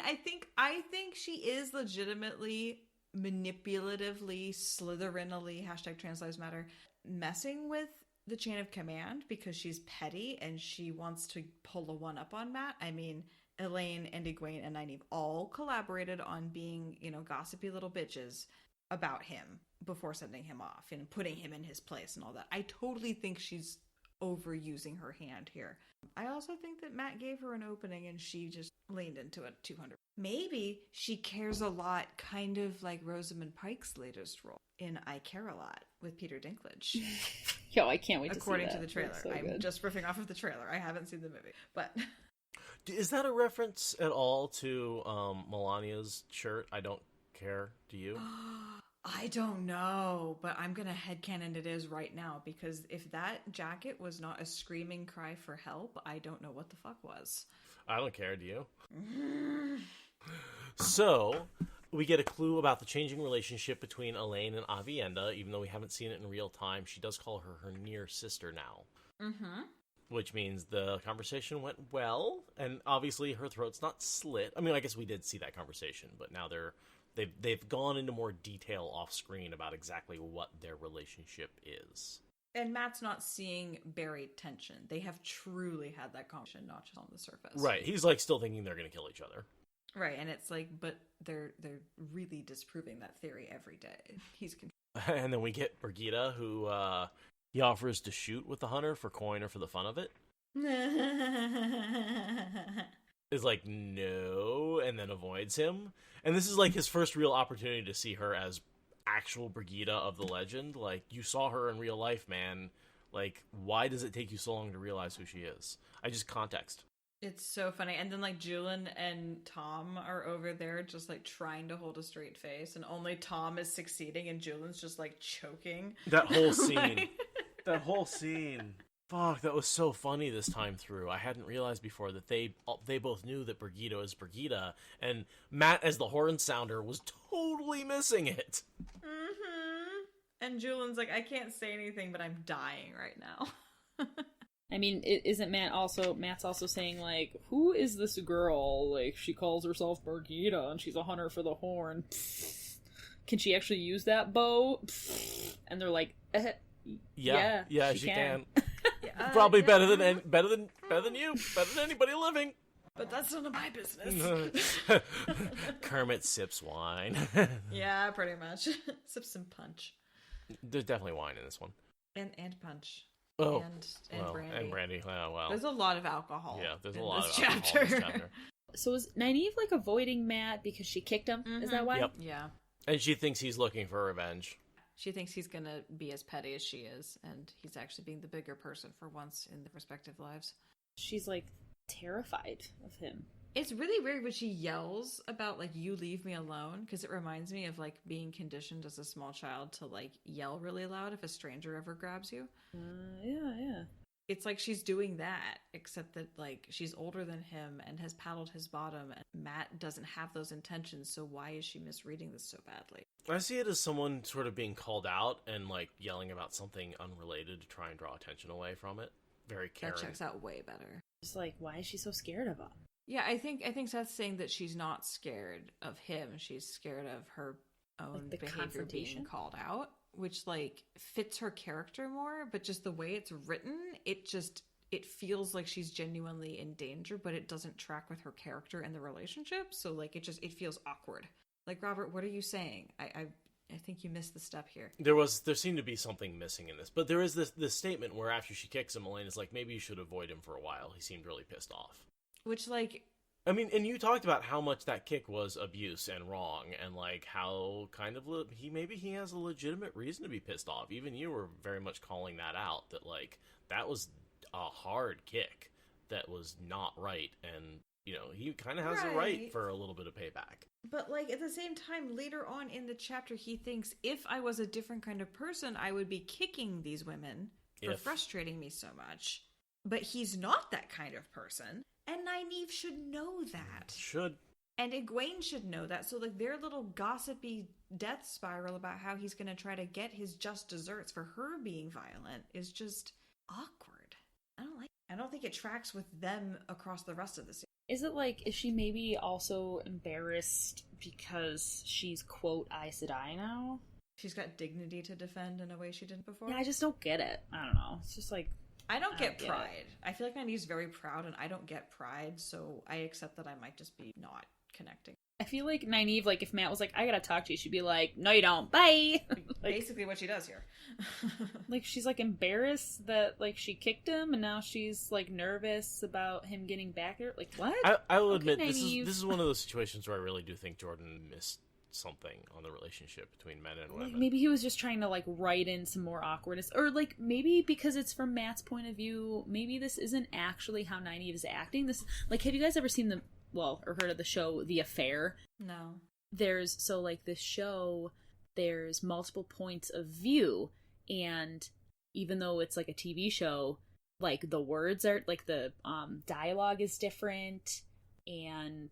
I think she is legitimately, manipulatively, Slytherinally, #TransLivesMatter, messing with the chain of command because she's petty and she wants to pull a one-up on Matt. I mean, Elayne and Egwene and Nynaeve all collaborated on being, gossipy little bitches about him before sending him off and putting him in his place and all that. I totally think she's overusing her hand here. I also think that Matt gave her an opening and she just leaned into it 200. Maybe she cares a lot, kind of like Rosamund Pike's latest role in I Care a Lot with Peter Dinklage. Yo, I can't wait to see that. According to the trailer. That's so I'm good. just riffing off of the trailer. I haven't seen the movie. But Is that a reference at all to Melania's shirt? I don't care. Do you? I don't know, but I'm going to headcanon it is right now because if that jacket was not a screaming cry for help, I don't know what the fuck was. I don't care. Do you? So, we get a clue about the changing relationship between Elaine and Avienda, even though we haven't seen it in real time. She does call her near sister now. Mm-hmm. Which means the conversation went well, and obviously her throat's not slit. I mean, I guess we did see that conversation, but now they've gone into more detail off screen about exactly what their relationship is. And Matt's not seeing buried tension. They have truly had that conversation, not just on the surface. Right. He's like still thinking they're going to kill each other. Right, and it's like, but they're really disproving that theory every day. He's And then we get Brigitta, who he offers to shoot with the hunter for coin or for the fun of it. Is like, no, and then avoids him. And this is like his first real opportunity to see her as actual Brigitta of the legend. Like, you saw her in real life, man. Like, why does it take you so long to realize who she is? Context. It's so funny. And then like Julian and Tom are over there just like trying to hold a straight face, and only Tom is succeeding and Julian's just like choking. That whole scene. That whole scene. Fuck, that was so funny this time through. I hadn't realized before that they both knew that Brigitta is Brigitta, and Matt as the horn sounder was totally missing it. Mm-hmm. And Julian's like, I can't say anything, but I'm dying right now. I mean, Matt's also saying, like, who is this girl? Like, she calls herself Brigitta, and she's a hunter for the horn. Can she actually use that bow? And they're like, Yeah, she can. yeah. Probably better than you, better than anybody living. But that's none of my business. Kermit sips wine. Yeah, pretty much. Sip some punch. There's definitely wine in this one. And punch. Oh, and brandy. And brandy. Well, There's a lot of alcohol. Yeah, there's a in lot this of alcohol in this chapter. So is Nynaeve, like, avoiding Matt because she kicked him? Mm-hmm. Is that why? Yep. Yeah. And she thinks he's looking for revenge. She thinks he's going to be as petty as she is, and he's actually being the bigger person for once in their respective lives. She's, like, terrified of him. It's really weird when she yells about, like, you leave me alone, because it reminds me of, like, being conditioned as a small child to, like, yell really loud if a stranger ever grabs you. Yeah. It's like she's doing that, except that, like, she's older than him and has paddled his bottom, and Matt doesn't have those intentions, so why is she misreading this so badly? I see it as someone sort of being called out and, like, yelling about something unrelated to try and draw attention away from it. Very caring. That checks out way better. Just like, why is she so scared of him? Yeah, I think Seth's saying that she's not scared of him. She's scared of her own the behavior confrontation? being called out, which, like, fits her character more, but just the way it's written, it feels like she's genuinely in danger, but it doesn't track with her character and the relationship, so, like, it feels awkward. Like, Robert, what are you saying? I think you missed the step here. There seemed to be something missing in this, but there is this statement where after she kicks him, Elayne is like, maybe you should avoid him for a while. He seemed really pissed off. Which, like... I mean, and you talked about how much that kick was abuse and wrong, and, like, how kind of he has a legitimate reason to be pissed off. Even you were very much calling that out, that, like, that was a hard kick. that was not right, and, you know, he kind of has a right for a little bit of payback. But, like, at the same time, later on in the chapter, he thinks, if I was a different kind of person, I would be kicking these women for frustrating me so much. But he's not that kind of person, and Nynaeve should know that. Should. And Egwene should know that, so, like, their little gossipy death spiral about how he's going to try to get his just desserts for her being violent is just awkward. I don't think it tracks with them across the rest of the series. Is it like, is she maybe also embarrassed because she's, quote, Aes Sedai now? She's got dignity to defend in a way she didn't before? Yeah, I just don't get it. I don't know. It's just like... I don't get pride. I feel like Nynaeve's very proud, and I don't get pride, so I accept that I might just be not connecting. I feel like Nynaeve, like, if Matt was like, I gotta talk to you, she'd be like, no you don't, bye! Like, basically what she does here. Like, she's, like, embarrassed that, like, she kicked him, and now she's, like, nervous about him getting back at her. Like, what? I will admit, this is one of those situations where I really do think Jordan missed something on the relationship between men and women. Like, maybe he was just trying to, like, write in some more awkwardness. Or, like, maybe because it's from Matt's point of view, maybe this isn't actually how Nynaeve is acting. This, like, have you guys ever seen or heard of the show The Affair? No. This show, there's multiple points of view, and even though it's, like, a TV show, like, the words are, like, the dialogue is different, and...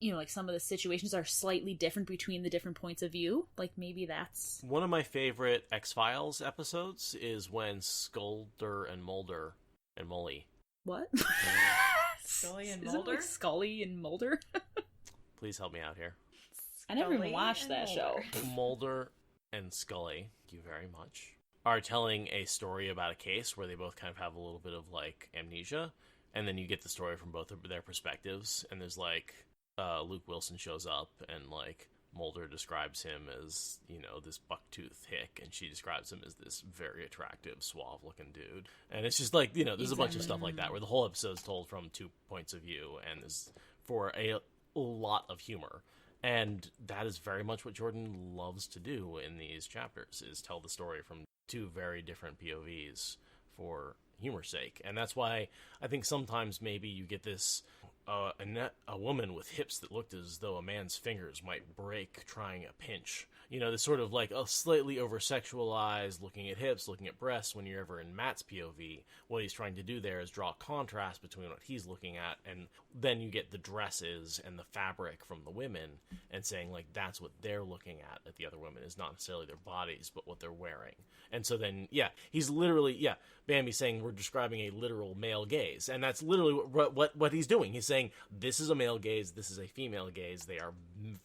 you know, like, some of the situations are slightly different between the different points of view. Like, maybe that's... One of my favorite X-Files episodes is when Skulder and Mulder and Molly... What? Scully and Mulder? Like Scully and Mulder? Please help me out here. I never even watched that show. Mulder and Scully, thank you very much, are telling a story about a case where they both kind of have a little bit of, like, amnesia, and then you get the story from both of their perspectives, and there's, like... Luke Wilson shows up, and, like, Mulder describes him as, you know, this buck-toothed hick, and she describes him as this very attractive, suave-looking dude. And it's just, like, you know, there's a bunch of stuff like that, where the whole episode's told from 2 points of view, and is for a lot of humor. And that is very much what Jordan loves to do in these chapters, is tell the story from 2 very different POVs for humor's sake. And that's why I think sometimes maybe you get this... a woman with hips that looked as though a man's fingers might break trying a pinch. You know, this sort of like a slightly over-sexualized looking at hips, looking at breasts when you're ever in Matt's POV. What he's trying to do there is draw a contrast between what he's looking at, and then you get the dresses and the fabric from the women, and saying, like, that's what they're looking at the other women, is not necessarily their bodies, but what they're wearing. And so then, yeah, he's literally, Bambi's saying we're describing a literal male gaze, and that's literally what he's doing. He's saying, this is a male gaze, this is a female gaze, they are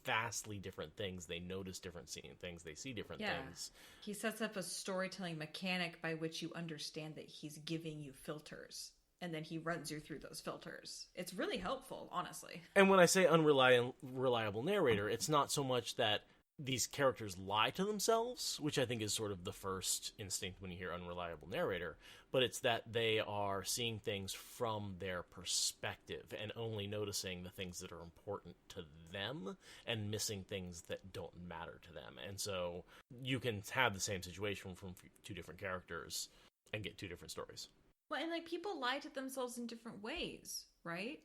vastly different things, they notice different things, they see different things. He sets up a storytelling mechanic by which you understand that he's giving you filters, and then he runs you through those filters. It's really helpful, honestly. And when I say unreliable narrator, it's not so much that these characters lie to themselves, which I think is sort of the first instinct when you hear unreliable narrator, but it's that they are seeing things from their perspective and only noticing the things that are important to them and missing things that don't matter to them. And so you can have the same situation from 2 different characters and get 2 different stories. Well, and, like, people lie to themselves in different ways, right?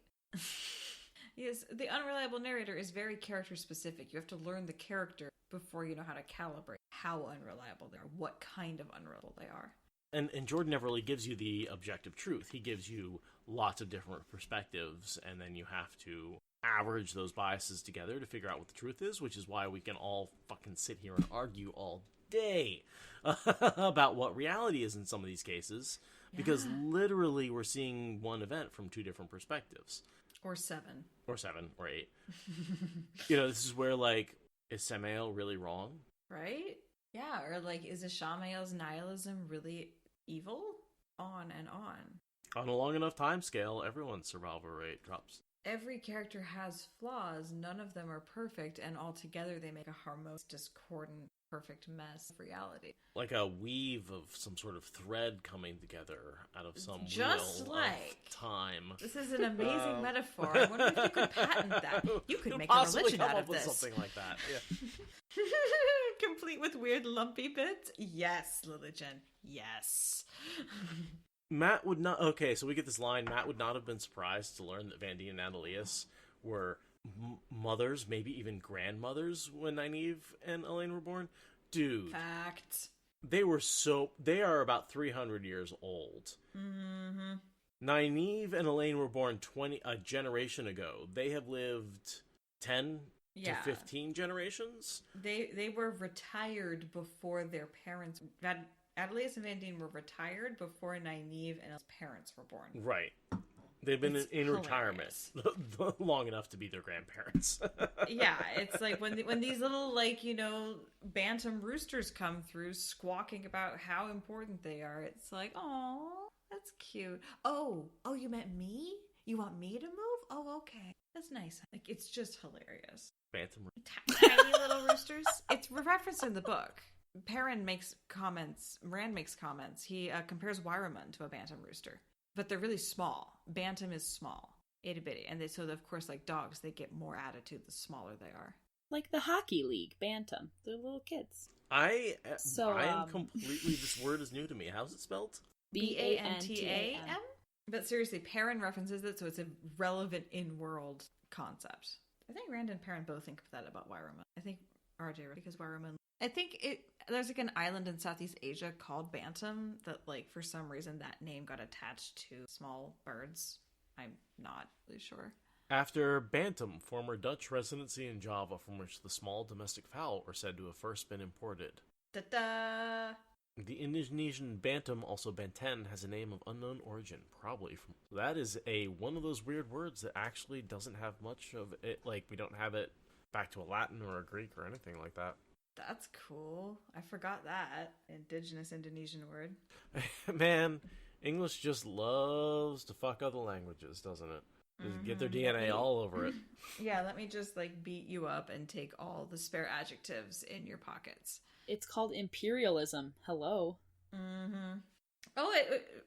Yes, the unreliable narrator is very character specific. You have to learn the character before you know how to calibrate how unreliable they are, what kind of unreliable they are. And Jordan never really gives you the objective truth. He gives you lots of different perspectives, and then you have to average those biases together to figure out what the truth is, which is why we can all fucking sit here and argue all day about what reality is in some of these cases, because literally we're seeing one event from 2 different perspectives. Or 7. Or 7, or 8. You know, this is where, like, is Samael really wrong? Right? Yeah, or, like, is Ishamael's nihilism really evil? On and on. On a long enough time scale, everyone's survival rate drops. Every character has flaws, none of them are perfect, and altogether they make a harmonious, discordant, perfect mess of reality. Like a weave of some sort of thread coming together out of some just wheel like of time. This is an amazing metaphor. I wonder if you could patent that. You could make a religion out of this. Something like that. Yeah. Complete with weird lumpy bits? Yes, religion. Yes. Matt would not... Okay, so we get this line. Matt would not have been surprised to learn that Vandy and Annalise were mothers, maybe even grandmothers, when Nynaeve and Elayne were born. Dude. Fact. They are about 300 years old. Mm-hmm. Nynaeve and Elayne were born a generation ago. They have lived 10 to 15 generations. They were retired before their parents... Adelaide and Vandine were retired before Nynaeve and his parents were born. Right. They've been in retirement long enough to be their grandparents. Yeah, it's like when these little, like, you know, bantam roosters come through squawking about how important they are. It's like, oh, that's cute. Oh, you meant me? You want me to move? Oh, okay. That's nice. Like, it's just hilarious. Bantam Tiny little roosters. It's referenced in the book. Perrin makes comments. Rand makes comments. He compares Wyramun to a bantam rooster. But they're really small. Bantam is small. Itty bitty. And so, of course, like dogs, they get more attitude the smaller they are. Like the hockey league, bantam. They're little kids. I am completely... This word is new to me. How's it spelled? Bantam? But seriously, Perrin references it, so it's a relevant in-world concept. I think Rand and Perrin both think of that about Wyramun. I think RJ, because Wyramun... I think there's like an island in Southeast Asia called Bantam that, like, for some reason that name got attached to small birds. I'm not really sure. After Bantam, former Dutch residency in Java from which the small domestic fowl were said to have first been imported. Ta-da! The Indonesian Bantam, also Banten, has a name of unknown origin, probably from... That is one of those weird words that actually doesn't have much of it, like, we don't have it back to a Latin or a Greek or anything like that. That's cool. I forgot that. Indigenous Indonesian word. Man, English just loves to fuck other languages, doesn't it? Just get their DNA all over it. Yeah, let me just, like, beat you up and take all the spare adjectives in your pockets. It's called imperialism. Hello. Mm-hmm. Oh,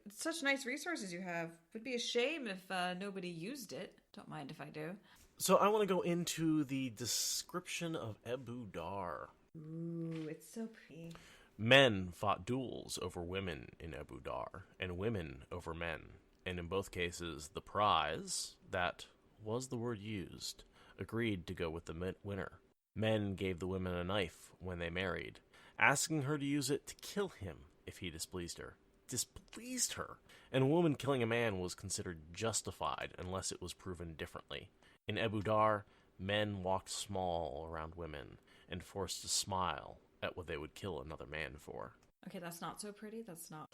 it's such nice resources you have. Would be a shame if nobody used it. Don't mind if I do. So I want to go into the description of Ebu Dar. Ooh, it's so pretty. Men fought duels over women in Ebu Dar, and women over men. And in both cases, the prize, that was the word used, agreed to go with the winner. Men gave the women a knife when they married, asking her to use it to kill him if he displeased her. And a woman killing a man was considered justified unless it was proven differently. In Ebu Dar, men walked small around women and forced to smile at what they would kill another man for. Okay, that's not so pretty. That's not...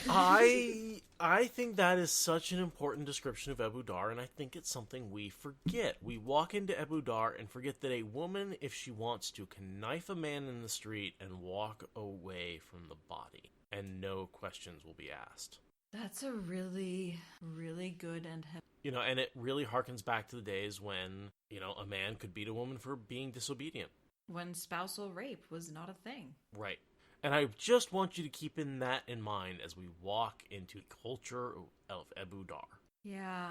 I think that is such an important description of Ebu Dar, and I think it's something we forget. We walk into Ebu Dar and forget that a woman, if she wants to, can knife a man in the street and walk away from the body, and no questions will be asked. That's a really, really good and... You know, and it really harkens back to the days when, you know, a man could beat a woman for being disobedient. When spousal rape was not a thing. Right. And I just want you to keep that in mind as we walk into the culture of Ebu Dar. Yeah,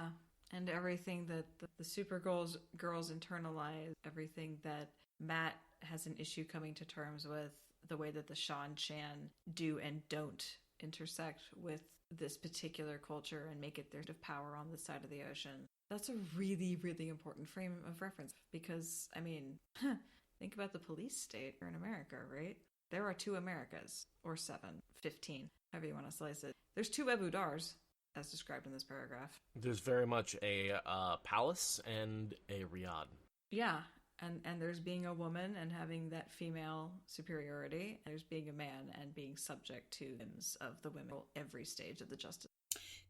and everything that the Supergirls internalize, everything that Matt has an issue coming to terms with, the way that the Shan Chan do and don't intersect with this particular culture and make it their power on this side of the ocean. That's a really, really important frame of reference because, I mean, think about the police state here in America, right? There are 2 Americas, or 7, 15, however you want to slice it. There's 2 Ebu Dars, as described in this paragraph. There's very much a palace and a riad. Yeah, and there's being a woman and having that female superiority. There's being a man and being subject to whims of the women at every stage of the justice.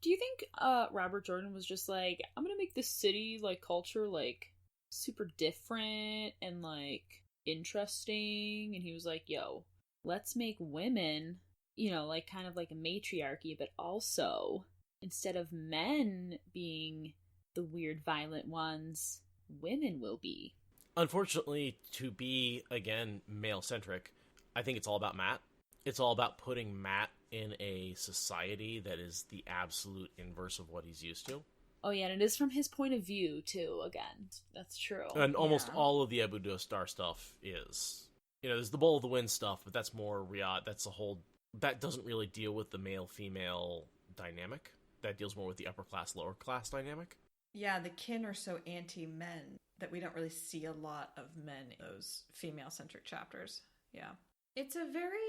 Do you think Robert Jordan was just like, I'm gonna make this city, like, culture, like, super different and, like, interesting, and he was like, yo, let's make women, you know, like, kind of like a matriarchy, but also, instead of men being the weird violent ones, women will be. Unfortunately, to be, again, male-centric, I think it's all about Matt. It's all about putting Matt in a society that is the absolute inverse of what he's used to. Oh, yeah, and it is from his point of view, too, again. That's true. And almost all of the Ebu Dar stuff is. You know, there's the Bowl of the Wind stuff, but that's more Riyadh. That's a whole... That doesn't really deal with the male-female dynamic that deals more with the upper class, lower class dynamic. Yeah, the kin are so anti-men that we don't really see a lot of men in those female-centric chapters. Yeah. It's a very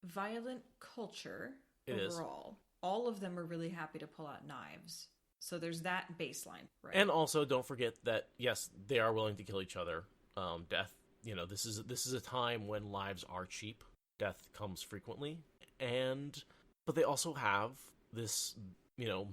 violent culture overall. All of them are really happy to pull out knives. So there's that baseline, right? And also, don't forget that, yes, they are willing to kill each other. Death, this is a time when lives are cheap. Death comes frequently. But they also have this,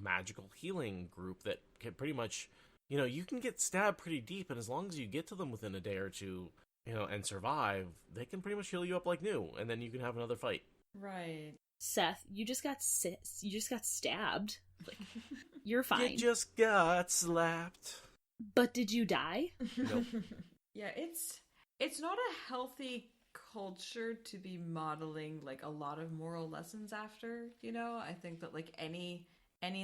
magical healing group that can pretty much, you can get stabbed pretty deep, and as long as you get to them within a day or two, and survive, they can pretty much heal you up like new, and then you can have another fight. Right. Seth, you just got stabbed. Like, you're fine. You just got slapped. But did you die? Nope. Yeah, it's not a healthy culture to be modeling like a lot of moral lessons after, I think that like any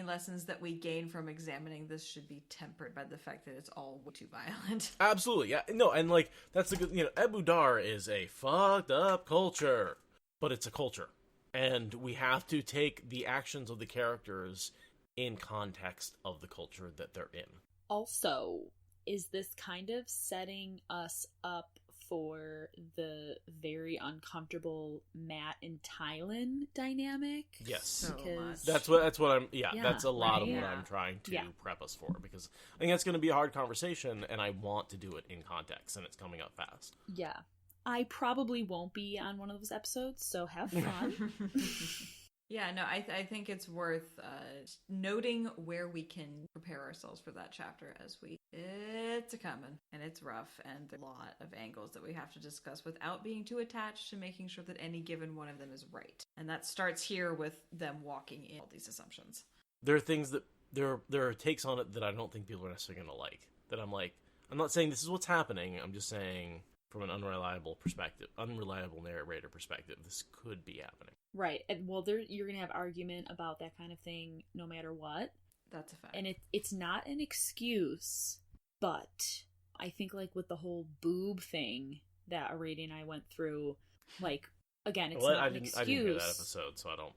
lessons that we gain from examining this should be tempered by the fact that it's all way too violent. Absolutely, yeah. No, and like that's the good, Abu Dar is a fucked up culture, but it's a culture. And we have to take the actions of the characters in context of the culture that they're in. Also, is this kind of setting us up for the very uncomfortable Matt and Tylen dynamic? Yes. So much. That's what I'm that's a lot of what I'm trying to prep us for, because I think that's going to be a hard conversation and I want to do it in context, and it's coming up fast. Yeah. I probably won't be on one of those episodes, so have fun. Yeah, no, I think it's worth noting where we can prepare ourselves for that chapter it's a coming, and it's rough, and there's a lot of angles that we have to discuss without being too attached to making sure that any given one of them is right. And that starts here with them walking in all these assumptions. There are things that, there are takes on it that I don't think people are necessarily going to like. That I'm like, I'm not saying this is what's happening, I'm just saying from an unreliable narrator perspective, this could be happening. Right. And well, you're going to have argument about that kind of thing no matter what. That's a fact. And it's not an excuse, but I think like with the whole boob thing that Arady and I went through, like, again, it's not an excuse. I didn't hear that episode, so I don't.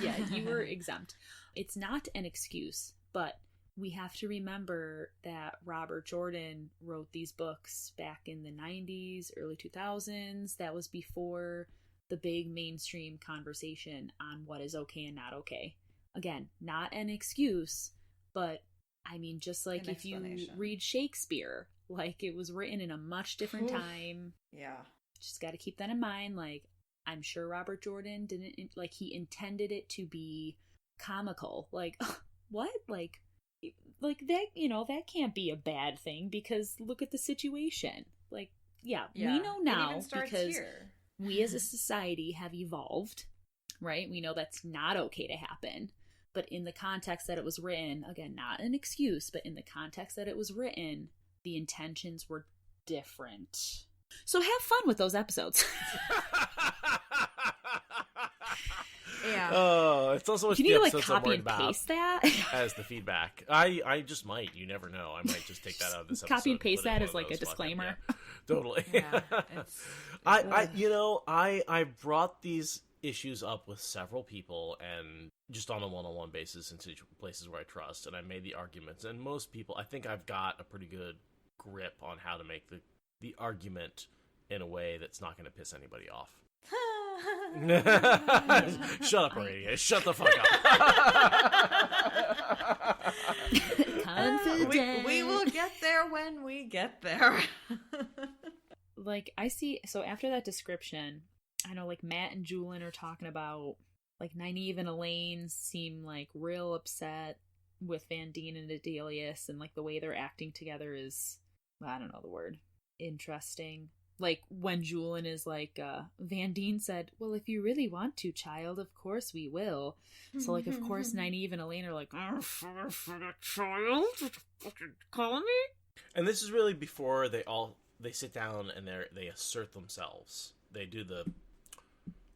Yeah, you were exempt. It's not an excuse, but we have to remember that Robert Jordan wrote these books back in the 90s, early 2000s. That was before the big mainstream conversation on what is okay and not okay. Again, not an excuse, but I mean, just like if you read Shakespeare, like it was written in a much different time. Yeah. Just got to keep that in mind. Like, I'm sure Robert Jordan didn't, like, he intended it to be comical. Like, what? Like that, that can't be a bad thing because look at the situation. Like, yeah. We know now because we as a society have evolved, right? We know that's not okay to happen. But in the context that it was written, again, not an excuse, but in the context that it was written, the intentions were different. So have fun with those episodes. Yeah. Oh, it's also what you the need to episodes copy I'm and about paste that as the feedback. I just might. You never know. I might just take that out of this episode. Copy and paste that as like a disclaimer. Totally. Yeah, I brought these issues up with several people and just on a one-on-one basis in places where I trust, and I made the arguments, and most people, I think I've got a pretty good grip on how to make the argument in a way that's not going to piss anybody off. Shut up, Arady. Shut the fuck up. We will get there when we get there. Like, I see, so after that description, I know, like, Matt and Julian are talking about, like, Nynaeve and Elayne seem, like, real upset with Vandene and Adelius, and, like, the way they're acting together is, I don't know the word, interesting. Like, when Julian is like, Vandene said, well, if you really want to, child, of course we will. So, like, of course, Nynaeve and Elayne are like, child? Fucking call me? And this is really before they sit down and they assert themselves. They do the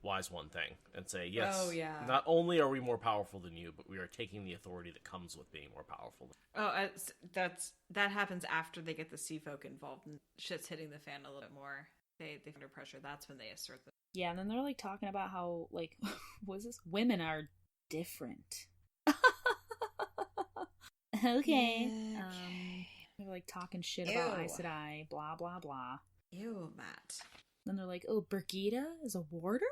wise one thing and say, yes, not only are we more powerful than you, but we are taking the authority that comes with being more powerful. That happens after they get the sea folk involved and shit's hitting the fan a little bit more. They under pressure. That's when they assert them. Yeah, and then they're like talking about how, like, women are different. Okay. Yeah, okay. They're like talking shit about Ew. Aes Sedai, blah blah blah. Ew, Matt. Then they're like, oh, Brigitta is a warder?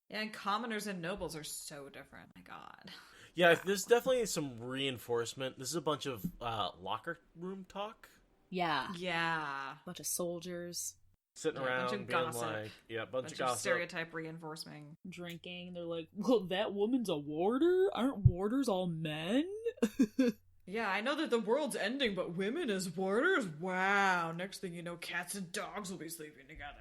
Yeah, and commoners and nobles are so different. My God. Yeah, there's definitely some reinforcement. This is a bunch of locker room talk. Yeah. Yeah. Bunch of soldiers Sitting Yeah, around, bunch of being gossip. like, yeah, bunch of Of gossip. stereotype reinforcing. drinking. They're like, well, that woman's a warder? Aren't warders all men? Yeah, I know that the world's ending, but women as warders? Wow. Next thing you know, cats and dogs will be sleeping together.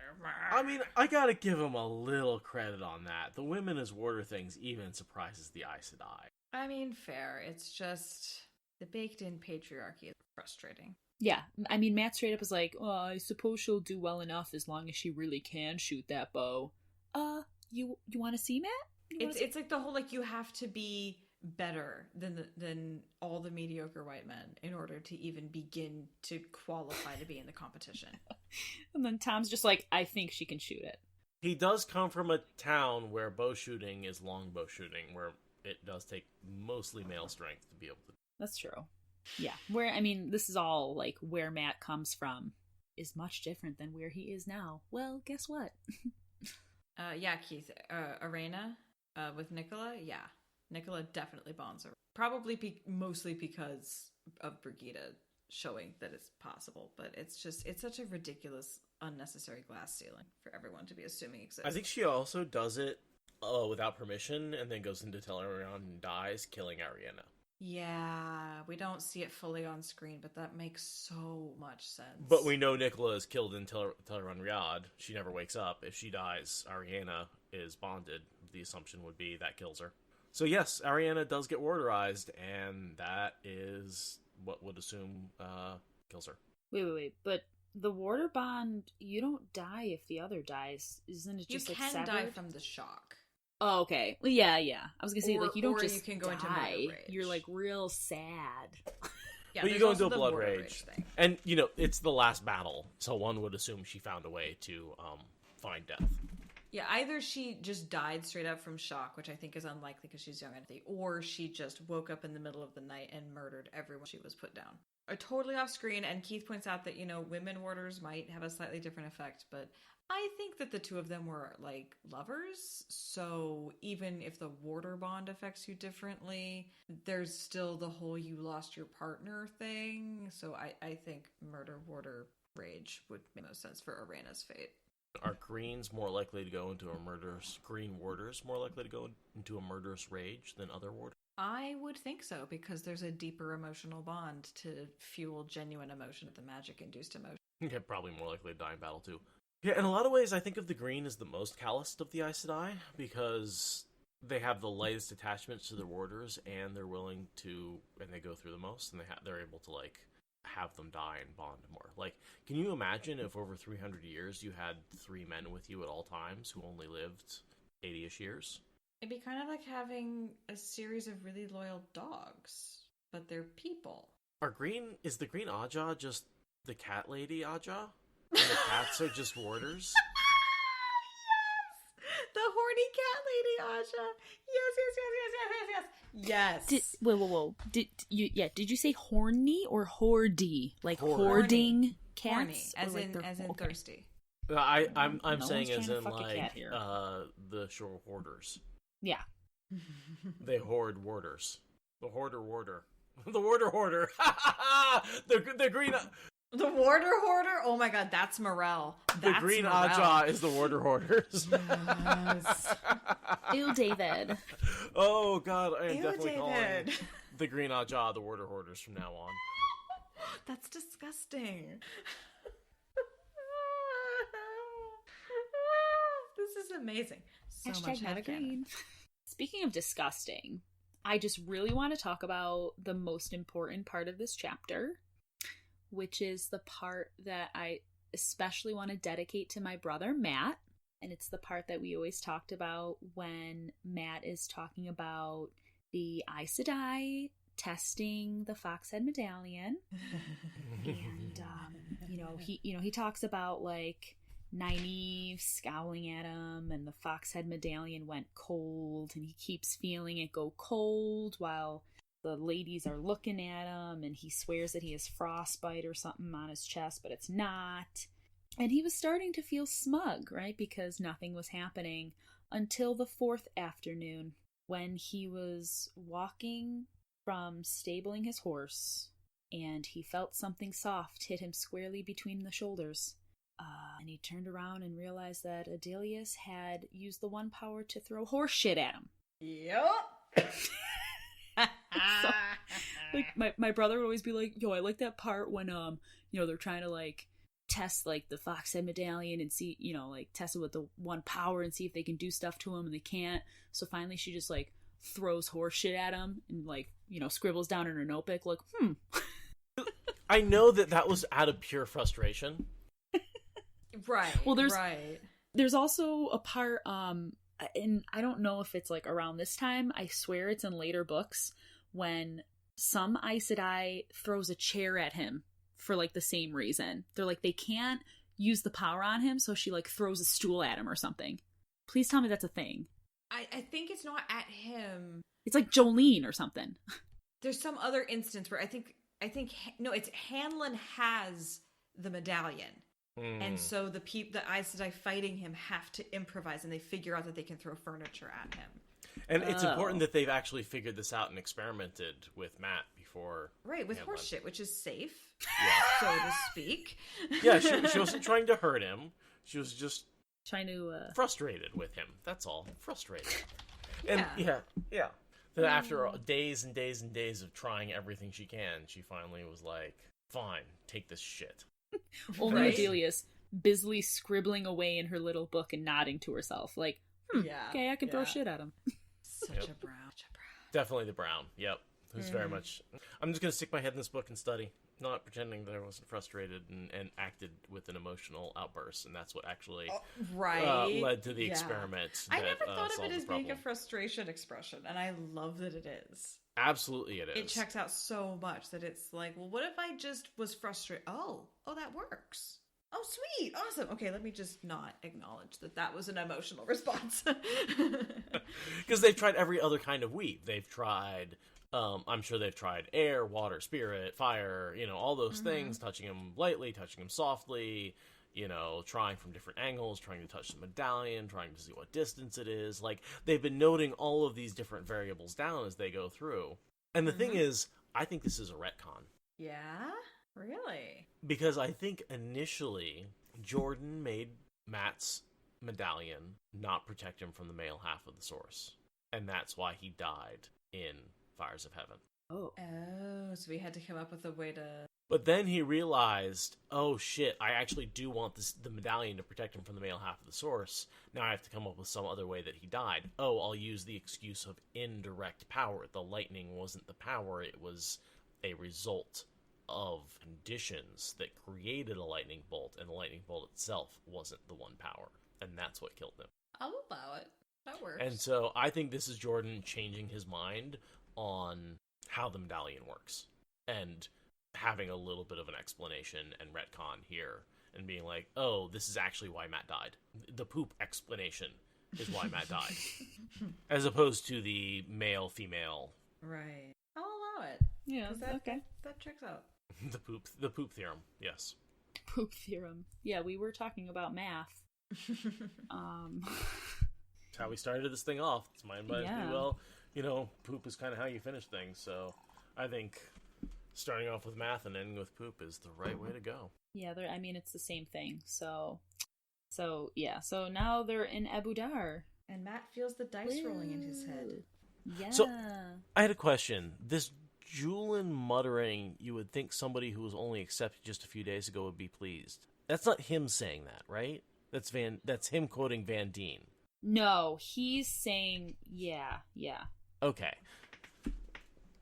I mean, I gotta give him a little credit on that. The women as warder things even surprises the Aes Sedai. I mean, fair. It's just the baked-in patriarchy is frustrating. Yeah, I mean, Matt straight up was like, oh, I suppose she'll do well enough as long as she really can shoot that bow. You want to see, Matt? It's like the whole, like, you have to be better than all the mediocre white men in order to even begin to qualify to be in the competition. And then Tom's just like, I think she can shoot it. He does come from a town where bow shooting is longbow shooting, where it does take mostly male strength to be able to. That's true. Yeah, I mean, this is all, like, where Matt comes from is much different than where he is now. Well, guess what? Yeah, Keith. Arena with Nicola, yeah. Nicola definitely bonds her. Probably mostly because of Brigitta showing that it's possible, but it's such a ridiculous, unnecessary glass ceiling for everyone to be assuming exists. I think she also does it without permission and then goes into Teleron and dies, killing Ariana. Yeah, we don't see it fully on screen, but that makes so much sense. But we know Nicola is killed in Teleron Riyadh. She never wakes up. If she dies, Ariana is bonded. The assumption would be that kills her. So yes, Ariana does get warderized, and that is what would assume kills her. Wait. But the warder bond, you don't die if the other dies. Isn't it just you like can severed? die from the shock. Oh, okay. Well, yeah. I was gonna say, like, you don't or just you can go into die. murder rage. You're, like, real sad. Yeah, But you there's go also into a the blood murder rage. thing. And, you know, it's the last battle, so one would assume she found a way to find death. Yeah, either she just died straight up from shock, which I think is unlikely because she's young and healthy, or she just woke up in the middle of the night and murdered everyone she was put down. Totally off screen, and Keith points out that, you know, women warders might have a slightly different effect, but I think that the two of them were, like, lovers, so even if the warder bond affects you differently, there's still the whole you lost your partner thing, so I think murder-warder rage would make most sense for Arena's fate. Are greens more likely to go into a murderous... Green warders more likely to go into a murderous rage than other warders? I would think so, because there's a deeper emotional bond to fuel genuine emotion, the magic-induced emotion. Yeah, probably more likely to die in battle, too. Yeah, in a lot of ways, I think of the green as the most calloused of the Aes Sedai, because they have the lightest attachments to their warders, and they're willing to... And they go through the most, and they're able to, like, have them die and bond more. Like, can you imagine if over 300 years you had 3 men with you at all times who only lived 80-ish years? It'd be kind of like having a series of really loyal dogs, but they're people. Is the green Aja just the cat lady Aja? And the cats are just warders? Yes! The horny cat lady, Aja. Yes. Whoa. Did you say horny or hordy? Like hoarding cats? Horny, as Or, like, in okay. thirsty. I'm No saying one's as trying in, to fuck a like, cat here. the shore hoarders. Yeah. They hoard warders. The hoarder. The warder. the green... The warder hoarder? Oh my god, that's Morel. The green Aja is the warder hoarders. Yes. Ew, David. Oh god, I am Ew, definitely calling David. the green Aja the warder hoarders from now on. That's disgusting. This is amazing. So much Hashtag not headcanon. agreeing. Speaking of disgusting, I just really want to talk about the most important part of this chapter, which is the part that I especially want to dedicate to my brother, Matt. And it's the part that we always talked about when Matt is talking about the Aes Sedai testing the Foxhead Medallion. And, he talks about, like, Nynaeve scowling at him, and the Foxhead Medallion went cold, and he keeps feeling it go cold while the ladies are looking at him, and he swears that he has frostbite or something on his chest, but it's not. And he was starting to feel smug, right? Because nothing was happening until the 4th afternoon, when he was walking from stabling his horse, and he felt something soft hit him squarely between the shoulders. And he turned around and realized that Adelius had used the one power to throw horse shit at him. Yep. So, like, my brother would always be like, yo, I like that part when, they're trying to, like, test, like, the Foxhead medallion and see, like, test it with the one power and see if they can do stuff to him, and they can't. So finally she just, like, throws horse shit at him and, like, scribbles down in her notebook, like, I know that was out of pure frustration. Right. Well, there's also a part, and I don't know if it's, like, around this time, I swear it's in later books, when some Aes Sedai throws a chair at him for, like, the same reason. They're like, they can't use the power on him, so she, like, throws a stool at him or something. Please tell me that's a thing. I think it's not at him. It's like Jolene or something. There's some other instance where I think no, it's Hanlon has the medallion. And so the Aes Sedai fighting him have to improvise, and they figure out that they can throw furniture at him. And it's important that they've actually figured this out and experimented with Matt before. Right, with horse shit, which is safe, yeah. so to speak. Yeah, she wasn't trying to hurt him. She was just trying to... frustrated with him. That's all. Frustrated. And yeah. Then after days and days and days of trying everything she can, she finally was like, fine, take this shit. Only Adelius busily scribbling away in her little book and nodding to herself, like, okay, I can throw shit at him. Such a brown. Definitely the brown, yep. Who's very much... I'm just going to stick my head in this book and study, not pretending that I wasn't frustrated and acted with an emotional outburst, and that's what actually led to the experiment. I never thought of it as being a frustration expression, and I love that it is. Absolutely it is. It checks out so much that it's like, well, what if I just was frustrated? Oh, that works. Oh, sweet. Awesome. Okay, let me just not acknowledge that was an emotional response. Because they've tried every other kind of weave. They've tried, I'm sure they've tried air, water, spirit, fire, all those things, touching them lightly, touching them softly, trying from different angles, trying to touch the medallion, trying to see what distance it is. Like, they've been noting all of these different variables down as they go through. And the thing is, I think this is a retcon. Yeah? Really? Because I think initially, Jordan made Matt's medallion not protect him from the male half of the source. And that's why he died in Fires of Heaven. Oh, so we had to come up with a way to... But then he realized, oh shit, I actually do want the medallion to protect him from the male half of the source. Now I have to come up with some other way that he died. Oh, I'll use the excuse of indirect power. The lightning wasn't the power, it was a result of conditions that created a lightning bolt, and the lightning bolt itself wasn't the one power. And that's what killed him. I'll allow it. That works. And so I think this is Jordan changing his mind on how the medallion works. And having a little bit of an explanation and retcon here. And being like, oh, this is actually why Matt died. The poop explanation is why Matt died. As opposed to the male-female. Right. I'll allow it. Yeah, okay. That checks out. The poop theorem, yes. Poop theorem. Yeah, we were talking about math. That's how we started this thing off. It's my advice. Well, poop is kind of how you finish things. So I think starting off with math and ending with poop is the right way to go. Yeah, it's the same thing. So now they're in Abu Dar. And Matt feels the dice rolling in his head. Yeah. So I had a question. This Julian muttering, you would think somebody who was only accepted just a few days ago would be pleased. That's not him saying that, right? That's him quoting Van Deen. No, he's saying, yeah. Okay.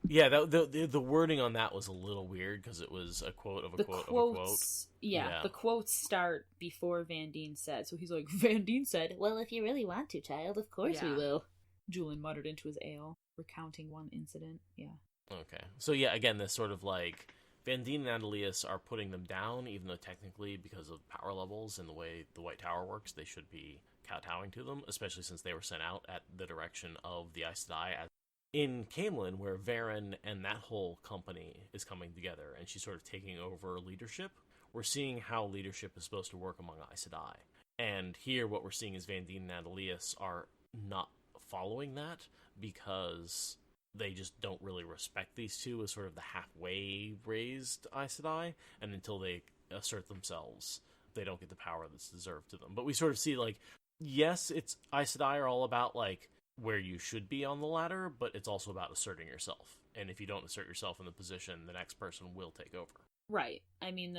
Yeah, the wording on that was a little weird because it was a quote of a quote of a quote. Yeah, the quotes start before Van Deen said. So he's like, Van Deen said, well, if you really want to, child, of course we will. Julian muttered into his ale, recounting one incident. Yeah. Okay. So yeah, again, this sort of like Van Deen and Adelius are putting them down, even though technically because of power levels and the way the White Tower works, they should be kowtowing to them, especially since they were sent out at the direction of the Aes Sedai as in Camelin, where Varen and that whole company is coming together, and she's sort of taking over leadership, we're seeing how leadership is supposed to work among Aes Sedai. And here, what we're seeing is Vandene and Adelius are not following that because they just don't really respect these two as sort of the halfway raised Aes Sedai, and until they assert themselves, they don't get the power that's deserved to them. But we sort of see, like, yes, it's Aes Sedai are all about, like, where you should be on the ladder, but it's also about asserting yourself. And if you don't assert yourself in the position, the next person will take over. Right. I mean,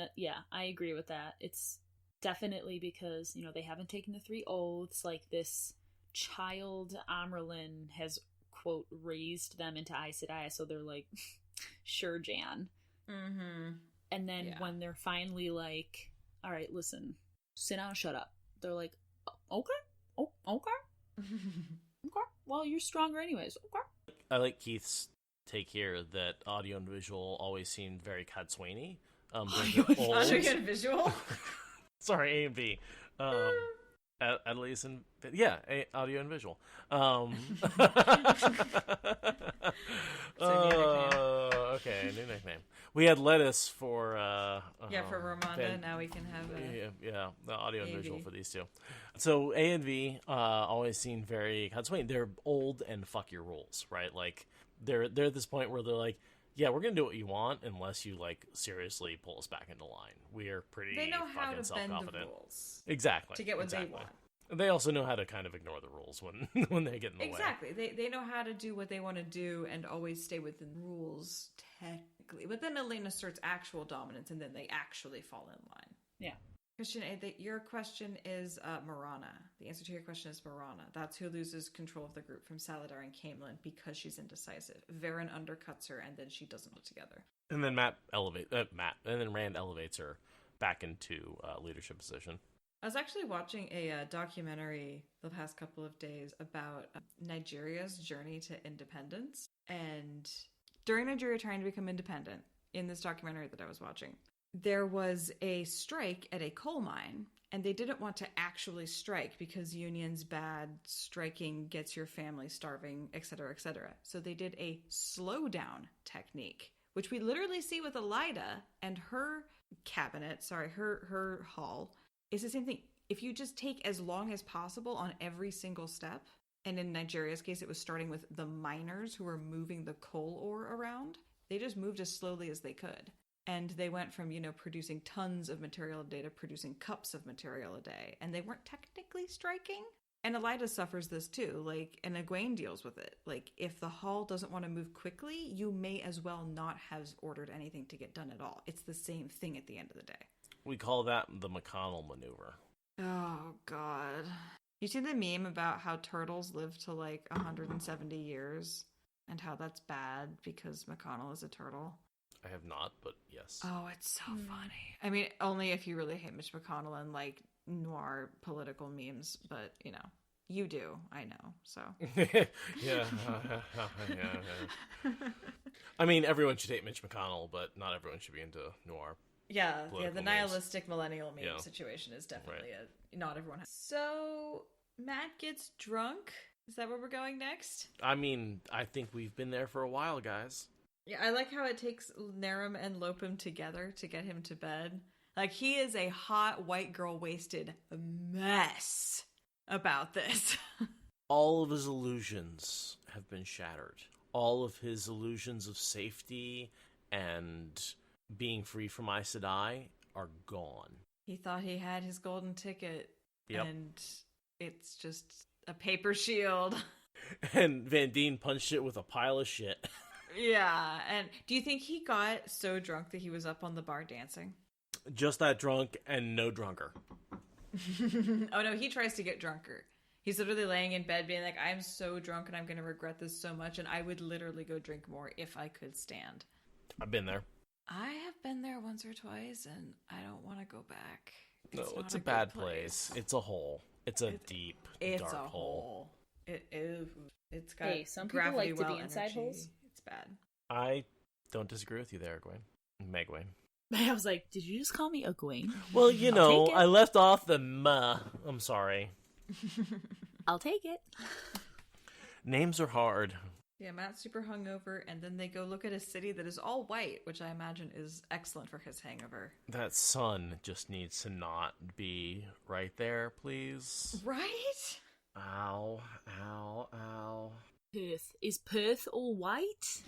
I agree with that. It's definitely because, you know, they haven't taken the 3 oaths. Like, this child Amyrlin has, quote, raised them into Aes Sedai, so they're like, sure, Jan. Mm-hmm. And then when they're finally like, all right, listen, sit down, shut up, they're like, okay. Okay. Well, you're stronger anyways. Okay. I like Keith's take here that audio and visual always seemed very Katswani. Audio and visual? Sorry, A and B. At least, audio and visual. Okay, new nickname. We had lettuce for for Ramonda. Now we can have the audio and visual for these two. So A and V always seem very Katswani. They're old and fuck your rules, right? Like they're at this point where they're like, yeah, we're gonna do what you want unless you like seriously pull us back into line. We are pretty. They know how to self-confident. bend the rules Exactly to get what they want. They also know how to kind of ignore the rules when they get in the way. Exactly. They know how to do what they want to do and always stay within rules, technically. But then Elayne asserts actual dominance, and then they actually fall in line. Yeah. Christian, your question is Marana. The answer to your question is Marana. That's who loses control of the group from Saladar and Camelin because she's indecisive. Varen undercuts her, and then she doesn't put together. And then Rand elevates her back into leadership position. I was actually watching a documentary the past couple of days about Nigeria's journey to independence. And during Nigeria trying to become independent, in this documentary that I was watching, there was a strike at a coal mine, and they didn't want to actually strike because unions bad, striking gets your family starving, etc., etc. So they did a slowdown technique, which we literally see with Elaida and her cabinet, her hall. It's the same thing. If you just take as long as possible on every single step, and in Nigeria's case, it was starting with the miners who were moving the coal ore around, they just moved as slowly as they could. And they went from, producing tons of material a day to producing cups of material a day. And they weren't technically striking. And Elaida suffers this too, and Egwene deals with it. If the hall doesn't want to move quickly, you may as well not have ordered anything to get done at all. It's the same thing at the end of the day. We call that the Mcconnell Maneuver. Oh, God. You see the meme about how turtles live to 170 years and how that's bad because McConnell is a turtle? I have not, but yes. Oh, it's so funny. I mean, only if you really hate Mitch McConnell and noir political memes, but you do. I know, so. Yeah. I mean, everyone should hate Mitch McConnell, but not everyone should be into noir. Yeah, the nihilistic millennial meme situation is definitely not everyone has. So, Matt gets drunk? Is that where we're going next? I mean, I think we've been there for a while, guys. Yeah, I like how it takes Narum and Lopum together to get him to bed. He is a hot white girl wasted mess about this. All of his illusions have been shattered. All of his illusions of safety and being free from Aes Sedai are gone. He thought he had his golden ticket, yep. And it's just a paper shield. And Vandene punched it with a pile of shit. Yeah, and do you think he got so drunk that he was up on the bar dancing? Just that drunk and no drunker. Oh no, he tries to get drunker. He's literally laying in bed being like, I'm so drunk and I'm going to regret this so much, and I would literally go drink more if I could stand. I've been there. I have been there once or twice, and I don't want to go back. It's a bad place. It's a hole. It's a deep, dark hole. It's got some people like to be inside holes. It's bad. I don't disagree with you there, Egwene. Megwene. I was like, did you just call me Egwene? Well, I left off the I'm sorry. I'll take it. Names are hard. Yeah, Matt's super hungover, and then they go look at a city that is all white, which I imagine is excellent for his hangover. That sun just needs to not be right there, please. Right? Ow, ow, ow. Perth. Is Perth all white?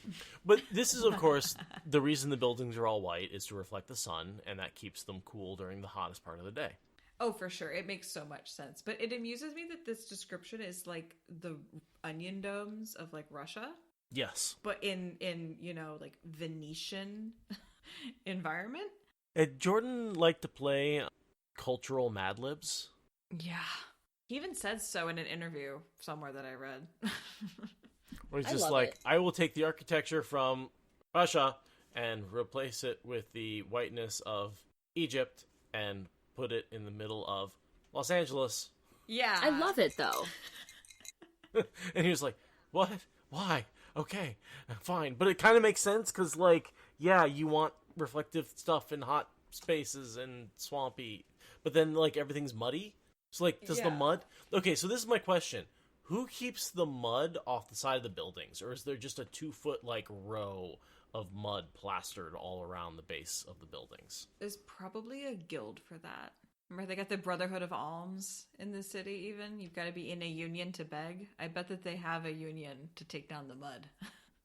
But this is, of course, the reason the buildings are all white is to reflect the sun, and that keeps them cool during the hottest part of the day. Oh, for sure. It makes so much sense. But it amuses me that this description is like the onion domes of like Russia. Yes. But in like Venetian environment. Jordan liked to play cultural Mad Libs. Yeah. He even said so in an interview somewhere that I read. Where he's I just love like, it. I will take the architecture from Russia and replace it with the whiteness of Egypt and put it in the middle of Los Angeles. Yeah. I love it, though. And he was like, what? Why? Okay, fine. But it kind of makes sense because, like, yeah, you want reflective stuff in hot spaces and swampy. But then, like, everything's muddy. So, like, does the Yeah. mud... Okay, so this is my question. Who keeps the mud off the side of the buildings? Or is there just a 2-foot, like, row of mud plastered all around the base of the buildings? There's probably a guild for that. Remember, they got the Brotherhood of Alms in the city, even? You've got to be in a union to beg. I bet that they have a union to take down the mud.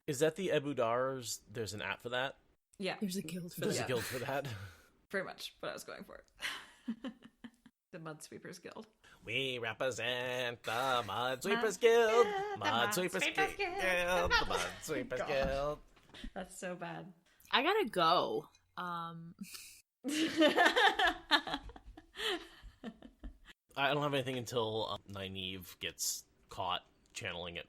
Is that the Ebu Dars? There's an app for that? Yeah. There's a guild for There's that. a guild for that? Very much what I was going for. The Mud Sweepers Guild. We represent the Mud Sweepers Guild. Mud Sweepers Guild. The Mud Sweepers God. Guild. That's so bad. I gotta go. I don't have anything until Nynaeve gets caught channeling at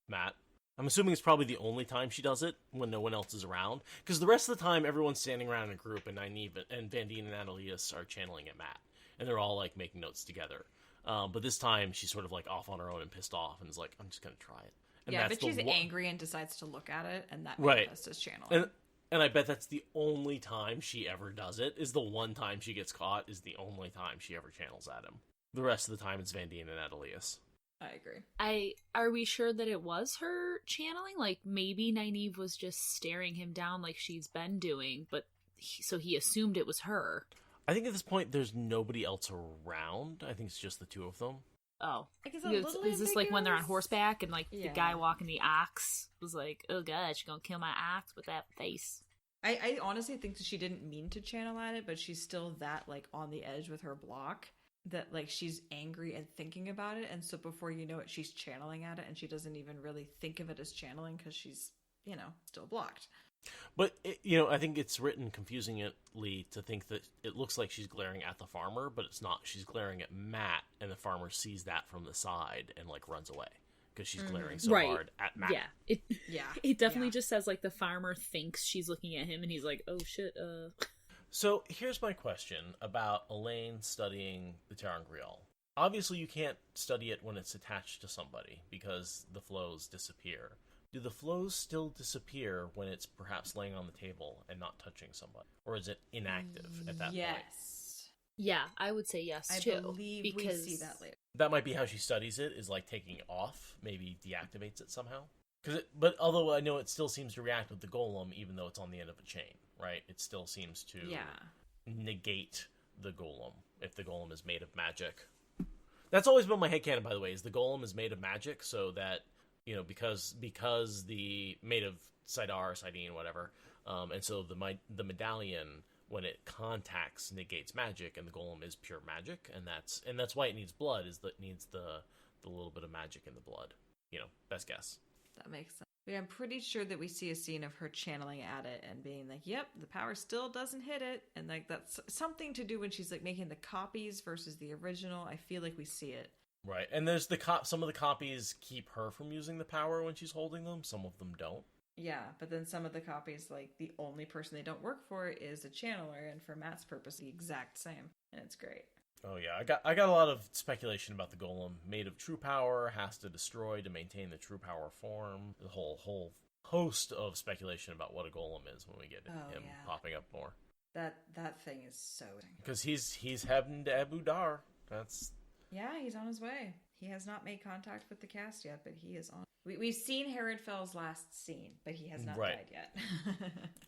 Matt. I'm assuming it's probably the only time she does it, when no one else is around. Because the rest of the time, everyone's standing around in a group, and Nynaeve and Vandine and Annalise are channeling at Matt. And they're all, like, making notes together. But this time, she's sort of, like, off on her own and pissed off, and is like, I'm just gonna try it. And Yeah, that's but she's the angry and decides to look at it, and that Right. manifests as channeling. And I bet that's the only time she ever does it, is the one time she gets caught, is the only time she ever channels at him. The rest of the time, it's Vandine and Annalise. I agree. Are we sure that it was her channeling? Like, maybe Nynaeve was just staring him down like she's been doing, but so he assumed it was her. I think at this point, there's nobody else around. I think it's just the two of them. Oh. I guess Is this like when they're on horseback and like Yeah. the guy walking the ox was like, oh god, she's gonna kill my ox with that face. I honestly think that she didn't mean to channel at it, but she's still that, like, on the edge with her block, that, like, she's angry and thinking about it, and so before you know it, she's channeling at it, and she doesn't even really think of it as channeling because she's, still blocked. But, I think it's written confusingly to think that it looks like she's glaring at the farmer, but it's not. She's glaring at Matt, and the farmer sees that from the side and, like, runs away. Because she's glaring so Right. hard at Matt. Yeah. Yeah. It definitely Yeah. just says like the farmer thinks she's looking at him and he's like, oh shit, So, here's my question about Elayne studying the Terangrial. Obviously, you can't study it when it's attached to somebody, because the flows disappear. Do the flows still disappear when it's perhaps laying on the table and not touching somebody? Or is it inactive at that point? Yes. Yeah, I would say yes I too. believe because we see that later. That might be how she studies it, is like taking it off, maybe deactivates it somehow. But although I know it still seems to react with the golem, even though it's on the end of a chain, right? It still seems to negate the golem, if the golem is made of magic. That's always been my headcanon, by the way, is the golem is made of magic, so that, because the made of Sidene, whatever, and so the medallion, when it contacts, negates magic, and the golem is pure magic, and that's why it needs blood, is that it needs the little bit of magic in the blood. Best guess. That makes sense. Yeah, I'm pretty sure that we see a scene of her channeling at it and being like, yep, the power still doesn't hit it. And like that's something to do when she's like making the copies versus the original. I feel like we see it. Right. And there's some of the copies keep her from using the power when she's holding them. Some of them don't. Yeah, but then some of the copies, like the only person they don't work for is a channeler, and for Matt's purpose, the exact same. And it's great. Oh yeah, I got a lot of speculation about the golem. Made of true power, has to destroy to maintain the true power form. The whole host of speculation about what a golem is when we get him popping up more. That thing is so... Because he's heading to Ebu Dar. Yeah, he's on his way. He has not made contact with the cast yet, but he is on. We've seen Harrenfel's last scene, but he has not died yet.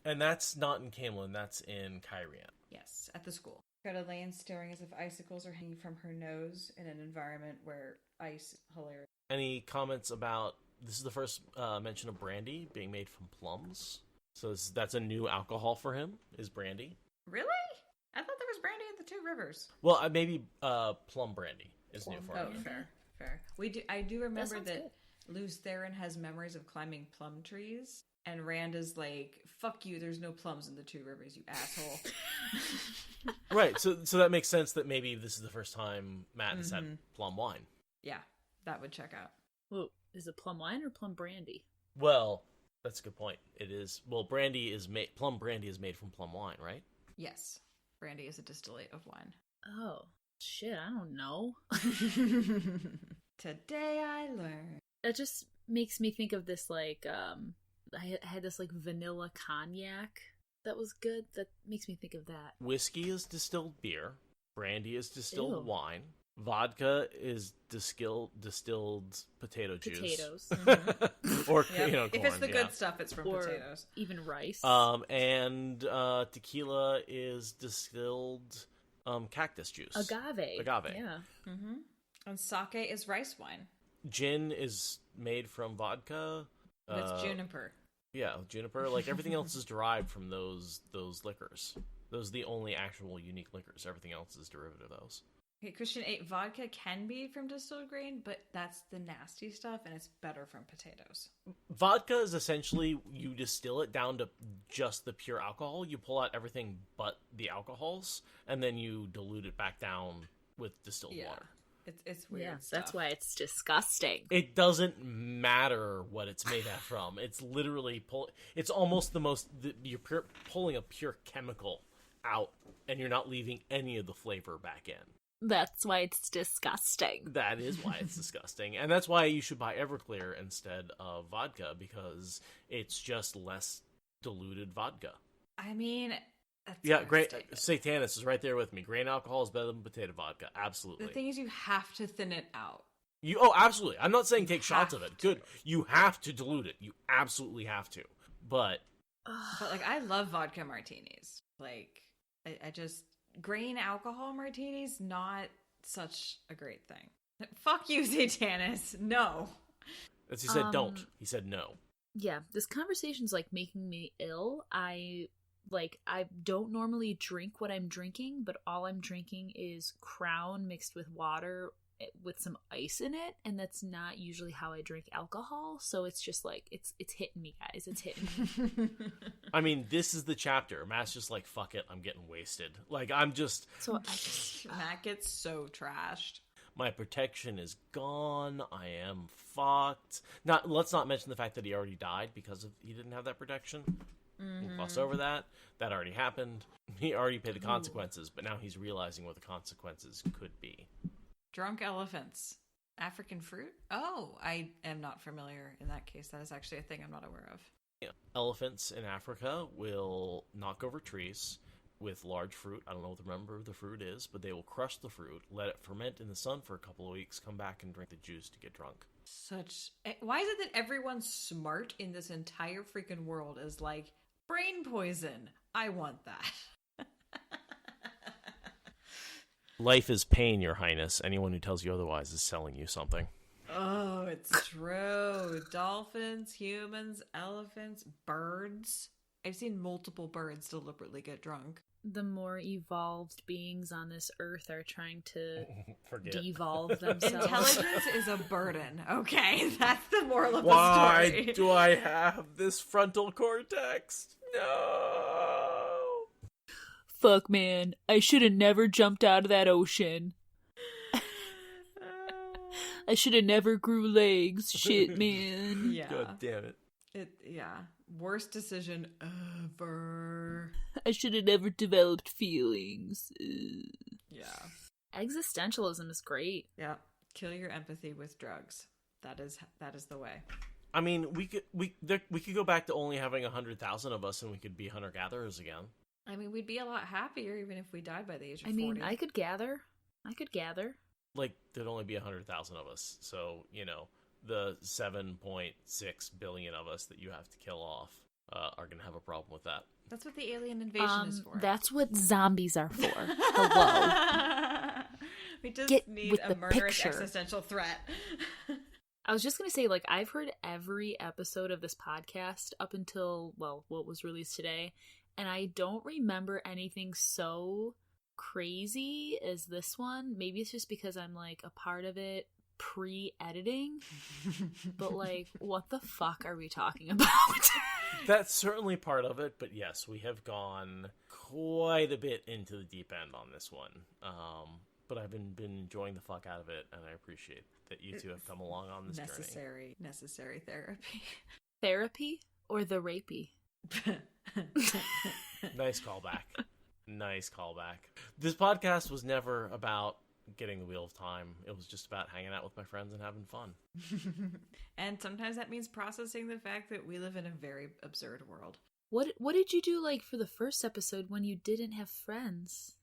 And that's not in Camelin, that's in Kyrian. Yes, at the school. Got Elaine staring as if icicles are hanging from her nose in an environment where ice is hilarious. Any comments about, this is the first mention of brandy being made from plums. So that's a new alcohol for him, is brandy. Really? I thought there was brandy in the Two Rivers. Well, maybe plum brandy is new for him. Oh, fair. I do remember that Luz Theron has memories of climbing plum trees, and Rand is like, fuck you, there's no plums in the Two Rivers, you asshole. Right, so that makes sense that maybe this is the first time Matt has had plum wine. Yeah, that would check out. Well, is it plum wine or plum brandy? Well, that's a good point. It is, well, plum brandy is made from plum wine, right? Yes, brandy is a distillate of wine. Oh, shit, I don't know. Today I learned. That just makes me think of this, like, I had this, like, vanilla cognac that was good. That makes me think of that. Whiskey is distilled beer. Brandy is distilled Ew. wine. Vodka is distilled potato juice. Potatoes. Or, Yep. corn. If it's the good stuff, it's from or potatoes. even rice. And tequila is distilled cactus juice. Agave. Yeah. Mm-hmm. And sake is rice wine. Gin is made from vodka. With juniper. Yeah, juniper. Like, everything else is derived from those liquors. Those are the only actual unique liquors. Everything else is derivative of those. Okay, Christian 8, vodka can be from distilled grain, but that's the nasty stuff, and it's better from potatoes. Vodka is essentially, you distill it down to just the pure alcohol. You pull out everything but the alcohols, and then you dilute it back down with distilled water. It's weird stuff. That's why it's disgusting. It doesn't matter what it's made from. It's literally it's almost you're pulling a pure chemical out, and you're not leaving any of the flavor back in. That's why it's disgusting. That is why it's disgusting. And that's why you should buy Everclear instead of vodka, because it's just less diluted vodka. I mean, great. Satanist is right there with me. Grain alcohol is better than potato vodka. Absolutely. The thing is, you have to thin it out. Absolutely. I'm not saying take shots of it. Good. You have to dilute it. You absolutely have to. But like, I love vodka martinis. Like, I just... Grain alcohol martinis, not such a great thing. Fuck you, Satanist. No. As he said, don't. He said no. Yeah, this conversation's, like, making me ill. I don't normally drink what I'm drinking, but all I'm drinking is Crown mixed with water with some ice in it, and that's not usually how I drink alcohol, so it's just like, it's hitting me, guys. It's hitting me. I mean, this is the chapter. Matt's just like, fuck it, I'm getting wasted. Like, Matt gets so trashed. My protection is gone. I am fucked. Let's not mention the fact that he already died because he didn't have that protection. We'll gloss over that. That already happened. He already paid the consequences, but now he's realizing what the consequences could be. Drunk elephants. African fruit? Oh, I am not familiar in that case. That is actually a thing I'm not aware of. Yeah. Elephants in Africa will knock over trees with large fruit. I don't know what the member of the fruit is, but they will crush the fruit, let it ferment in the sun for a couple of weeks, come back and drink the juice to get drunk. Why is it that everyone smart in this entire freaking world is like, brain poison? I want that. Life is pain, Your Highness. Anyone who tells you otherwise is selling you something. Oh, it's true. Dolphins, humans, elephants, birds. I've seen multiple birds deliberately get drunk. The more evolved beings on this earth are trying to devolve themselves. Intelligence is a burden, okay? That's the moral of the story. Why do I have this frontal cortex? No! Fuck, man. I should have never jumped out of that ocean. I should have never grew legs. Shit, man. Yeah. God damn it. Worst decision ever. I should have never developed feelings. Yeah. Existentialism is great. Yeah. Kill your empathy with drugs. That is the way. I mean, we could go back to only having 100,000 of us, and we could be hunter-gatherers again. I mean, we'd be a lot happier even if we died by the age of 40. I mean, I could gather. like, there'd only be 100,000 of us. So, the 7.6 billion of us that you have to kill off are going to have a problem with that. That's what the alien invasion is for. That's what zombies are for. Hello. We just Get need with a the murderous picture. existential threat. I was just going to say, like, I've heard every episode of this podcast up until, well, what was released today, and I don't remember anything so crazy as this one. Maybe it's just because I'm, like, a part of it pre-editing, but, like, what the fuck are we talking about? That's certainly part of it, but yes, we have gone quite a bit into the deep end on this one. But I've been enjoying the fuck out of it, and I appreciate that you two have come along on this journey. Necessary therapy. Therapy or the rapey? Nice callback. Nice callback. This podcast was never about getting the wheel of time. It was just about hanging out with my friends and having fun. And sometimes that means processing the fact that we live in a very absurd world. What did you do, like, for the first episode when you didn't have friends?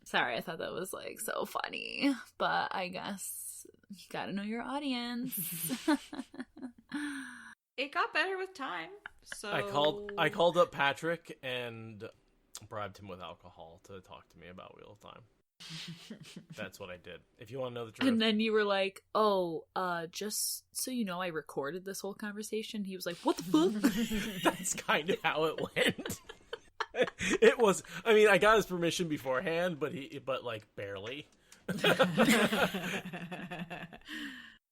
Sorry, I thought that was, like, so funny, but I guess you gotta know your audience. It got better with time. So I called up Patrick and bribed him with alcohol to talk to me about Wheel of Time. That's what I did. If you want to know the truth. And then you were like, "Oh, just so you know, I recorded this whole conversation." He was like, "What the fuck?" That's kind of how it went. It was. I mean, I got his permission beforehand, but like barely.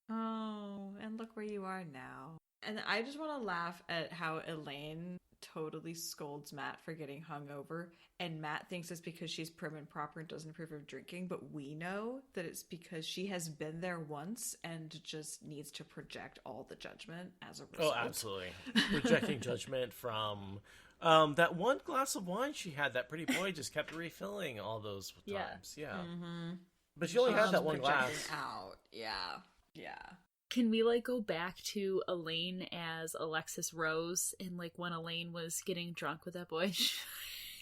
Oh, and look where you are now. And I just want to laugh at how Elayne totally scolds Matt for getting hungover, and Matt thinks it's because she's prim and proper and doesn't approve of drinking, but we know that it's because she has been there once and just needs to project all the judgment as a result. Oh, absolutely. Projecting judgment from that one glass of wine she had. That pretty boy just kept refilling all those times. Yeah. Mm-hmm. But she only had that one glass. Out. Yeah. Can we, like, go back to Elayne as Alexis Rose, and, like, when Elayne was getting drunk with that boy?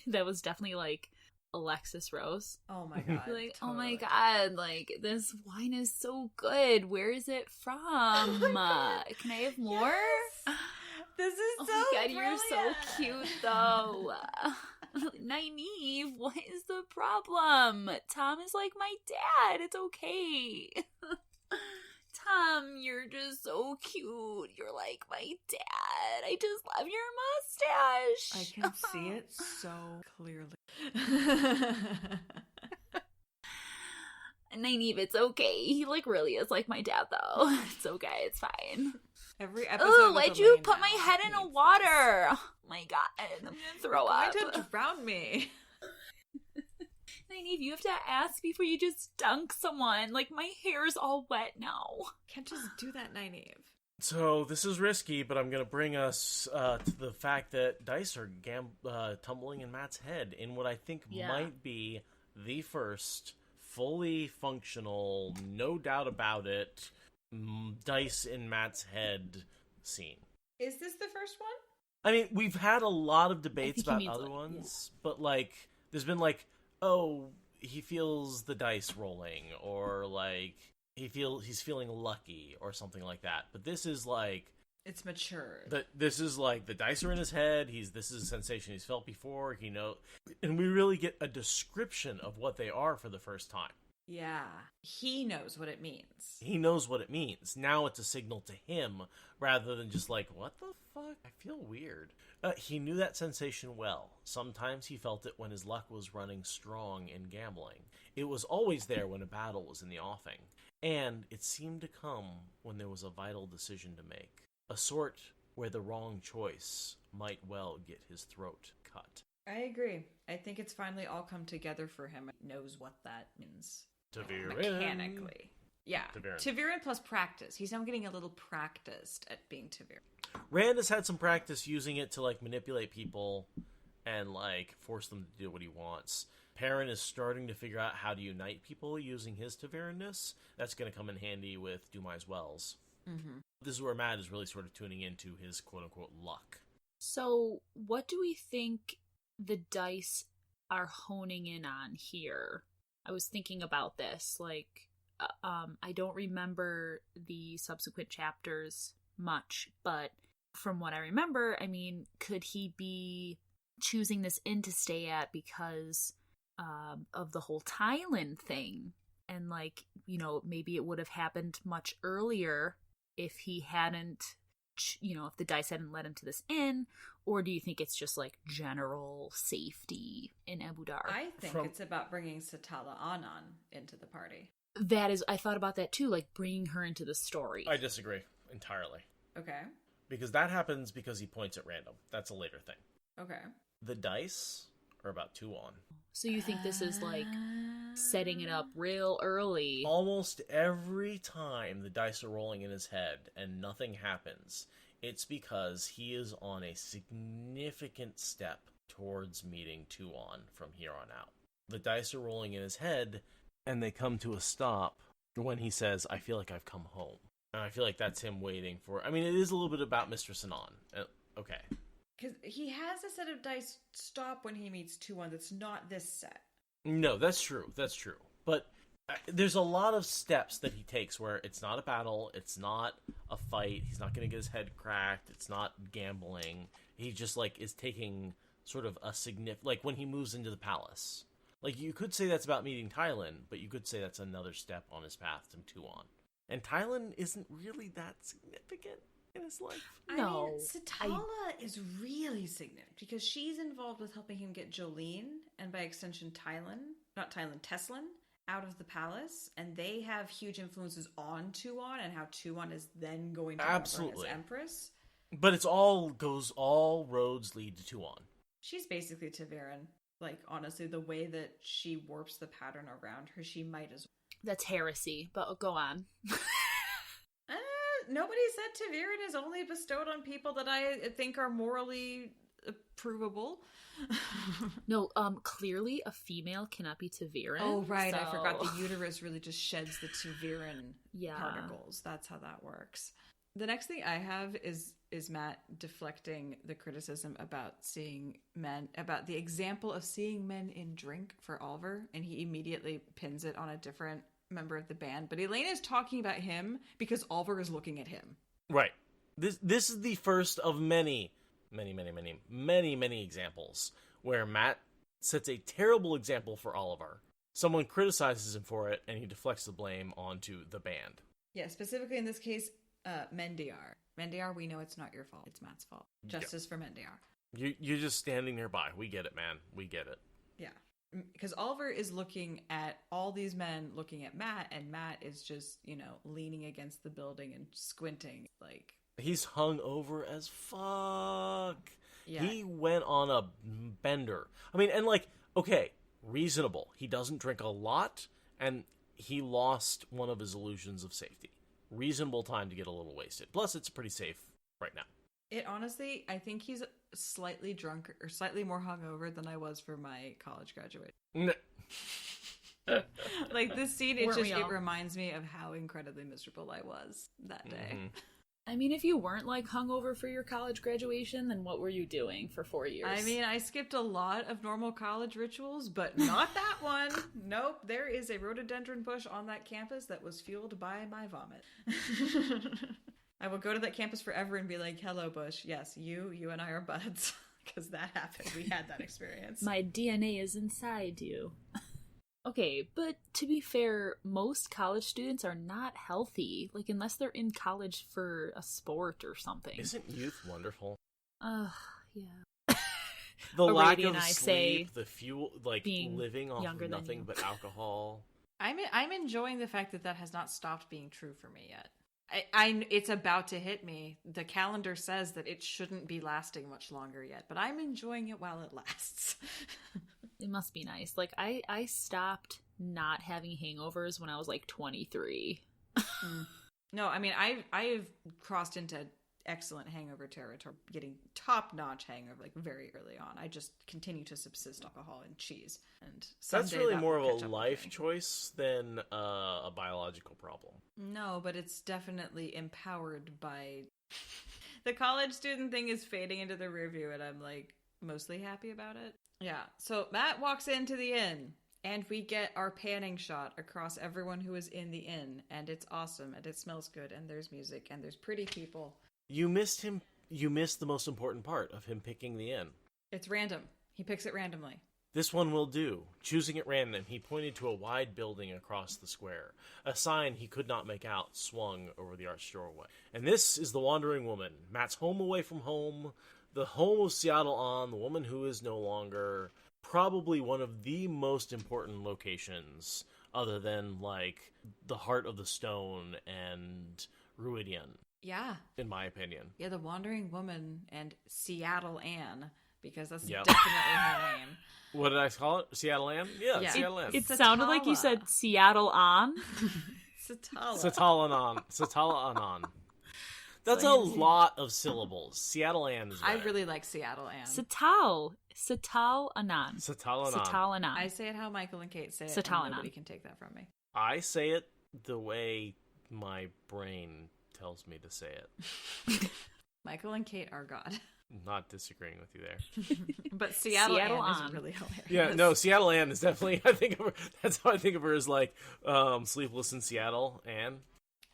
That was definitely, like, Alexis Rose. Oh my god. Like, totally. oh my god, like, this wine is so good. Where is it from? Can I have more? Yes! This is oh so my god, brilliant. You're so cute, though. Nynaeve, what is the problem? Tom is like my dad. It's okay. Tom, you're just so cute. You're like my dad. I just love your mustache. I can see it so clearly. Nynaeve, it's okay. He, like, really is like my dad, though. It's okay. It's fine. Every episode. Oh, why'd you Elayne put my head in a water? Oh my god, I'm gonna throw up. You're going to drown me. Nynaeve, you have to ask before you just dunk someone. Like, my hair's all wet now. Can't just do that, Nynaeve. So this is risky, but I'm going to bring us to the fact that dice are tumbling in Matt's head in what I think might be the first fully functional, no doubt about it, dice in Matt's head scene. Is this the first one? I mean, we've had a lot of debates about other ones, but, like, there's been, like, oh, he feels the dice rolling, or, like, he's feeling lucky, or something like that. But this is, like... It's matured. This is, like, the dice are in his head, this is a sensation he's felt before, and we really get a description of what they are for the first time. Yeah. He knows what it means. He knows what it means. Now it's a signal to him, rather than just like, what the fuck? I feel weird. He knew that sensation well. Sometimes he felt it when his luck was running strong in gambling. It was always there when a battle was in the offing. And it seemed to come when there was a vital decision to make. A sort where the wrong choice might well get his throat cut. I agree. I think it's finally all come together for him. He knows what that means. Taviran. Mechanically. Yeah. Taviran plus practice. He's now getting a little practiced at being Taviran. Rand has had some practice using it to, like, manipulate people and, like, force them to do what he wants. Perrin is starting to figure out how to unite people using his Taviranness. That's going to come in handy with Dumai's Wells. Mm-hmm. This is where Matt is really sort of tuning into his quote-unquote luck. So, what do we think the dice are honing in on here. I was thinking about this, like, I don't remember the subsequent chapters much, but from what I remember, I mean, could he be choosing this inn to stay at because of the whole Thailand thing? And, like, you know, maybe it would have happened much earlier if he hadn't, you know, if the dice hadn't led him to this inn. Or do you think it's just, like, general safety in Abu Dhar? I think it's about bringing Setalle Anan into the party. That is, I thought about that too, like bringing her into the story. I disagree entirely. Okay. Because that happens because he points at random. That's a later thing. Okay. The dice are about 2 on. So you think this is like setting it up real early? Almost every time the dice are rolling in his head and nothing happens, it's because he is on a significant step towards meeting 2 on from here on out. The dice are rolling in his head, and they come to a stop when he says, I feel like I've come home. And I feel like that's him waiting for... I mean, it is a little bit about Mistress Anan. Okay. Because he has a set of dice stop when he meets 2-1 that's not this set. No, that's true. That's true. But there's a lot of steps that he takes where it's not a battle, it's not a fight, he's not going to get his head cracked, it's not gambling. He just, like, is taking sort of a significant... Like, when he moves into the palace... Like, you could say that's about meeting Thailand, but you could say that's another step on his path to 2 on. And Thailand isn't really that significant in his life. No. I mean, Setalle is really significant because she's involved with helping him get Jolene, and by extension Teslin, out of the palace. And they have huge influences on 2 on and how 2 on is then going to Absolutely. As Empress. But all roads lead to 2 on. She's basically Ta'Veren. Like, honestly, the way that she warps the pattern around her, she might as well. That's heresy, but go on. Nobody said Ta'Veren is only bestowed on people that I think are morally approvable. No, clearly a female cannot be Ta'Veren. Oh, right. So... I forgot the uterus really just sheds the Ta'Veren particles. That's how that works. The next thing I have is Matt deflecting the criticism about seeing men, about the example of seeing men in drink for Oliver, and he immediately pins it on a different member of the band. But Elayne is talking about him because Oliver is looking at him. Right. This is the first of many examples where Matt sets a terrible example for Oliver. Someone criticizes him for it, and he deflects the blame onto the band. Yeah, specifically in this case, Mendiar. Mendiar, we know it's not your fault. It's Matt's fault. Justice for Mendiar. You're just standing nearby. We get it, man. We get it. Yeah. Because Oliver is looking at all these men looking at Matt, and Matt is just, leaning against the building and squinting. Like, he's hung over as fuck. Yeah. He went on a bender. I mean, and okay, reasonable. He doesn't drink a lot, and he lost one of his illusions of safety. Reasonable time to get a little wasted. Plus, it's pretty safe right now. It honestly, I think he's slightly drunk or slightly more hungover than I was for my college graduation. Like, this scene, it reminds me of how incredibly miserable I was that day. Mm-hmm. I mean, if you weren't hungover for your college graduation, then what were you doing for 4 years? I mean, I skipped a lot of normal college rituals, but not that one. Nope, there is a rhododendron bush on that campus that was fueled by my vomit. I will go to that campus forever and be like, hello, Bush. Yes, you and I are buds. Because that happened. We had that experience. My DNA is inside you. Okay, but to be fair, most college students are not healthy, unless they're in college for a sport or something. Isn't youth wonderful? Yeah. The lack of sleep, the fuel, living off of nothing but alcohol. I'm enjoying the fact that has not stopped being true for me yet. It's about to hit me. The calendar says that it shouldn't be lasting much longer yet, but I'm enjoying it while it lasts. It must be nice. I stopped not having hangovers when I was 23. No, I mean, I've crossed into excellent hangover territory, getting top-notch hangover very early on. I just continue to subsist alcohol and cheese, and that's really more of a life choice than a biological problem. No, but it's definitely empowered by the college student thing is fading into the rearview, and I'm like, mostly happy about it. Yeah, so Matt walks into the inn, and we get our panning shot across everyone who is in the inn, and it's awesome, and it smells good, and there's music, and there's pretty people. You missed him. You missed the most important part of him picking the inn. It's random. He picks it randomly. This one will do. Choosing at random, he pointed to a wide building across the square. A sign he could not make out swung over the arched doorway. And this is the Wandering Woman, Matt's home away from home, the home of Setalle Anan, the woman who is no longer, probably one of the most important locations, other than, like, the Heart of the Stone and Ruidian. Yeah. In my opinion. Yeah, the Wandering Woman and Setalle Anan, because that's definitely her name. What did I call it? Setalle Anan? Yeah, Setalle Anan. It sounded like you said Seattle on. Setalle Anan. Setalle Anan. That's a lot of syllables. Setalle Anan is better. I really like Setalle Anan. Setalle Anan. Setalle Anan. Setalle Anan. I say it how Michael and Kate say it, Setalle and nobody Anan. can take that from me. I say it the way my brain tells me to say it. Michael and Kate are God. Not disagreeing with you there. But Setalle Anan is really hilarious. Yeah, no, Setalle Anan is definitely, I think of her, that's how I think of her, as like Sleepless in Seattle, Anne.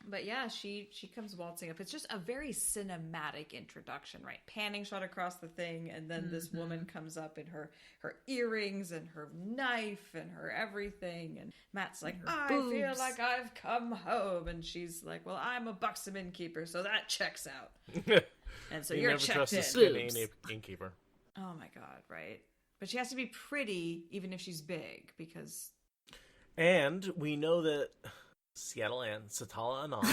But yeah, she comes waltzing up. It's just a very cinematic introduction, right? Panning shot across the thing, and then this woman comes up in her earrings and her knife and her everything, and Matt's like, I feel like I've come home, and she's like, well, I'm a buxom innkeeper, so that checks out. And so you're checked in. Never trust a skinny innkeeper. Oh my god, right? But she has to be pretty, even if she's big, because... And we know that Setalle Anan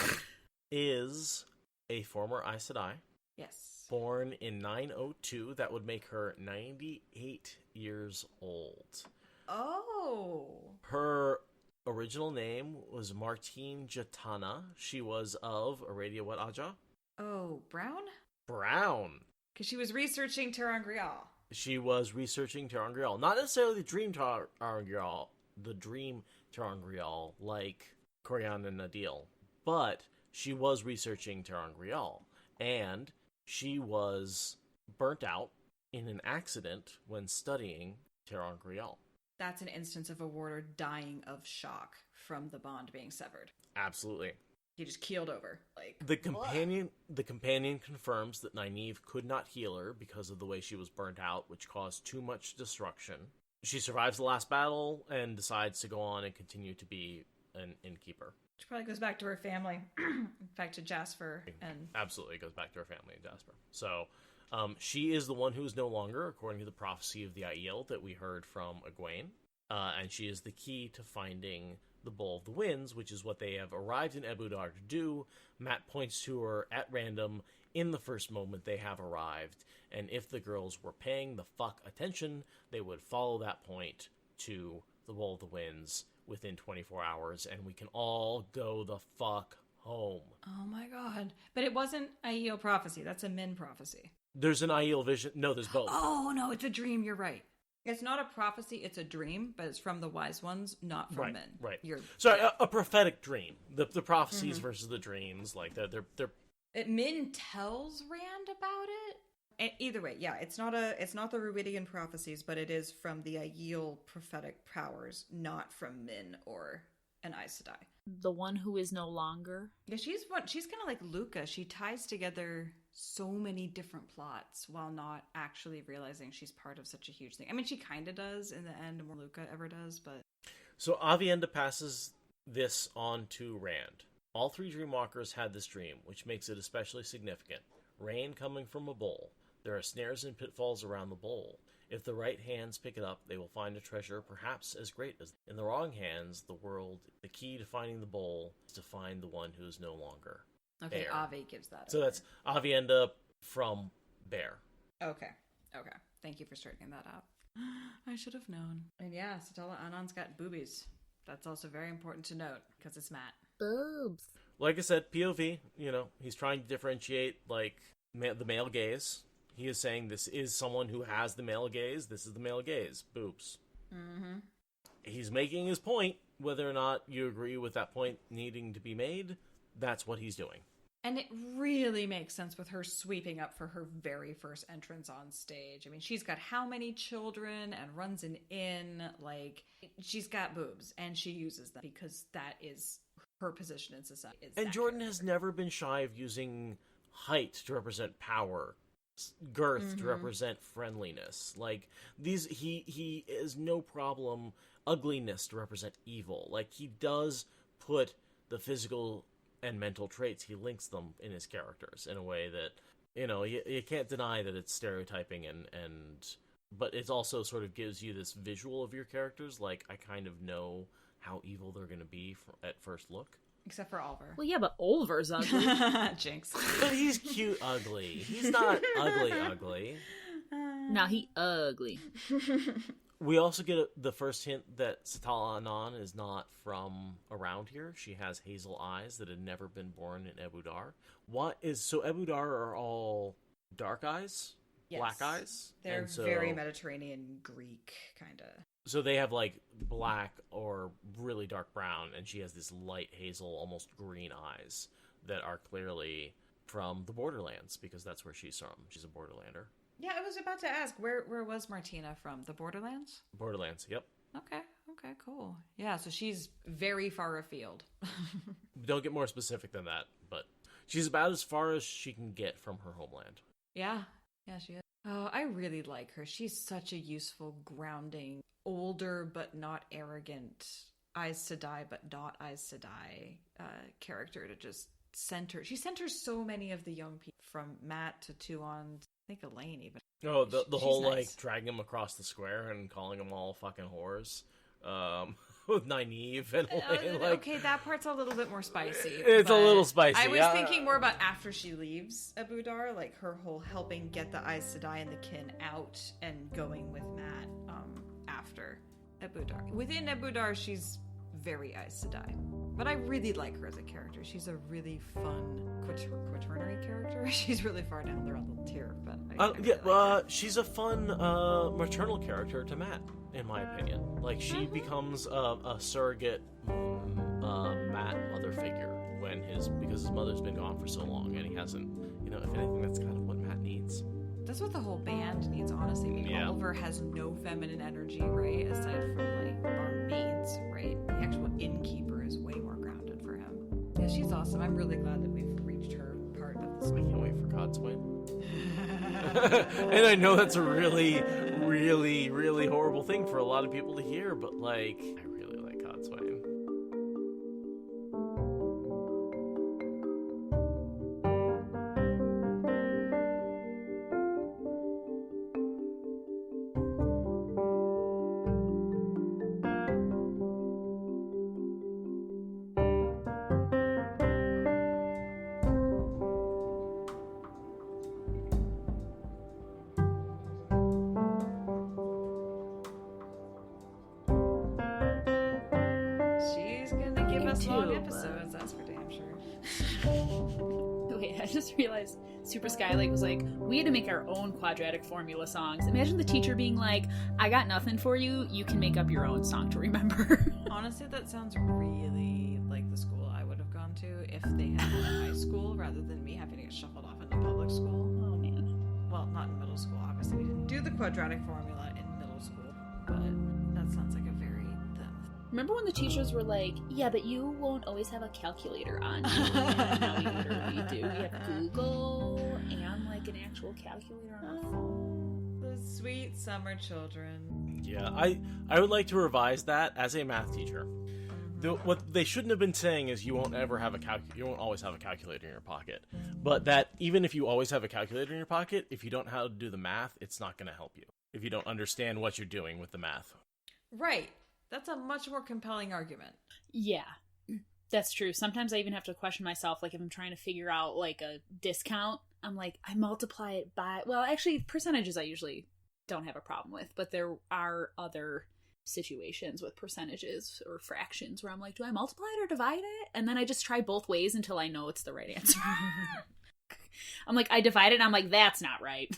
is a former Aes Sedai. Yes. Born in 902. That would make her 98 years old. Oh. Her original name was Martine Jatana. She was of Aradia Wat Aja. Oh, Brown? Brown. Because she was researching Terangrial. She was researching Terangrial. Not necessarily the dream Terangrial. The dream Terangrial, like Corian and Nadil. But she was researching Terangrial. And she was burnt out in an accident when studying Terangrial. That's an instance of a warder dying of shock from the bond being severed. Absolutely. He just keeled over. Like the companion confirms that Nynaeve could not heal her because of the way she was burnt out, which caused too much destruction. She survives the last battle and decides to go on and continue to be an innkeeper. She probably goes back to her family, back to Jasper, and absolutely goes back to her family in Jasper. So, she is the one who is no longer, according to the prophecy of the Aiel that we heard from Egwene, and she is the key to finding the Bowl of the Winds, which is what they have arrived in Ebudar to do. Matt points to her at random in the first moment they have arrived, and if the girls were paying the fuck attention, they would follow that point to the Bowl of the Winds within 24 hours, and we can all go the fuck home. Oh my god. But it wasn't Aiel prophecy, that's a Min prophecy. There's an Aiel vision. No, there's both. Oh no, it's a dream, you're right. It's not a prophecy, it's a dream, but it's from the wise ones, not from men. Right. Sorry, a prophetic dream. The prophecies versus the dreams, like they're Min tells Rand about it. And either way, yeah, it's not the Ruidian prophecies, but it is from the Aiel prophetic powers, not from Min or an Aes Sedai. The one who is no longer. Yeah, she's kind of like Luca. She ties together so many different plots while not actually realizing she's part of such a huge thing. I mean, she kind of does in the end, more Luca ever does, but... So Avienda passes this on to Rand. All three Dreamwalkers had this dream, which makes it especially significant. Rain coming from a bowl. There are snares and pitfalls around the bowl. If the right hands pick it up, they will find a treasure perhaps as great as... In the wrong hands, the key to finding the bowl is to find the one who is no longer. Okay, Bear. Ave gives that. So that's Avienda from Bear. Okay. Thank you for straightening that out. I should have known. And yeah, Setalle Anan's got boobies. That's also very important to note, because it's Matt. Boobs. Like I said, POV, he's trying to differentiate, like, the male gaze. He is saying this is someone who has the male gaze. This is the male gaze. Boobs. Mm-hmm. He's making his point. Whether or not you agree with that point needing to be made, that's what he's doing. And it really makes sense with her sweeping up for her very first entrance on stage. I mean, she's got how many children and runs an inn. Like, she's got boobs, and she uses them because that is her position in society. And Jordan has never been shy of using height to represent power, girth to represent friendliness. Like, he has no problem ugliness to represent evil. Like, he does put the physical and mental traits, he links them in his characters in a way that, you know, you can't deny that it's stereotyping but it also sort of gives you this visual of your characters. Like, I kind of know how evil they're going to be at first look. Except for Oliver. Well, yeah, but Oliver's ugly. Jinx. But he's cute ugly. He's not ugly. Nah, he ugly. We also get the first hint that Setalle Anan is not from around here. She has hazel eyes that had never been born in Ebu Dar. So Ebu Dar are all dark eyes? Yes. Black eyes? They're very Mediterranean Greek, kind of. So they have like black or really dark brown, and she has this light hazel, almost green eyes that are clearly from the Borderlands, because that's where she's from. She's a Borderlander. Yeah, I was about to ask, where was Martina from? The Borderlands? Borderlands, yep. Okay, cool. Yeah, so she's very far afield. Don't get more specific than that, but she's about as far as she can get from her homeland. Yeah, she is. Oh, I really like her. She's such a useful, grounding, older but not arrogant, eyes to die but not eyes to die character to just center. She centers so many of the young people, from Matt to Tuon, I think Elayne even. Oh, the whole, nice. like, dragging them across the square and calling them all fucking whores. With Nynaeve and Elayne, like... Okay, that part's a little bit more spicy. It's a little spicy. I was thinking more about after she leaves Ebu Dar, like her whole helping get the Aes Sedai and the kin out and going with Matt after Ebu Dar. Within Ebu Dar, she's very Aes Sedai. But I really like her as a character. She's a really fun quaternary character. She's really far down the tier, but I really like her. She's a fun maternal character to Matt, in my opinion. Like, she becomes a surrogate Matt mother figure because his mother's been gone for so long, and he hasn't. You know, if anything, that's kind of what Matt needs. That's what the whole band needs, honestly. I mean, Yeah. Oliver has no feminine energy, right? Aside from, like, our maids, right? The actual innkeeper is way more grounded for him. Yeah, she's awesome. I'm really glad that we've reached her part of this. I can't wait for Codswain. And I know that's a really, really, really horrible thing for a lot of people to hear, but, like, I really like Codswain. Long episodes, that's for damn sure. Wait, I just realized Super Skylake was like, we had to make our own quadratic formula songs. Imagine the teacher being like, I got nothing for you, you can make up your own song to remember. Honestly, that sounds really like the school I would have gone to if they had been in high school rather than me having to get shuffled off into public school. Oh man. Well, not in middle school, obviously. We didn't do the quadratic formula in middle school, but that sounds like a very Remember when the teachers were like, yeah, but you won't always have a calculator on you. And now we literally do. We have Google and like an actual calculator on our phone. The sweet summer children. Yeah, I would like to revise that as a math teacher. What they shouldn't have been saying is you won't always have a calculator in your pocket. But that even if you always have a calculator in your pocket, if you don't know how to do the math, it's not going to help you. If you don't understand what you're doing with the math. Right. That's a much more compelling argument. Yeah, that's true. Sometimes I even have to question myself, like if I'm trying to figure out like a discount, I'm like, I multiply it by, well, actually percentages I usually don't have a problem with, but there are other situations with percentages or fractions where I'm like, do I multiply it or divide it? And then I just try both ways until I know it's the right answer. I'm like, I divide it and I'm like, that's not right.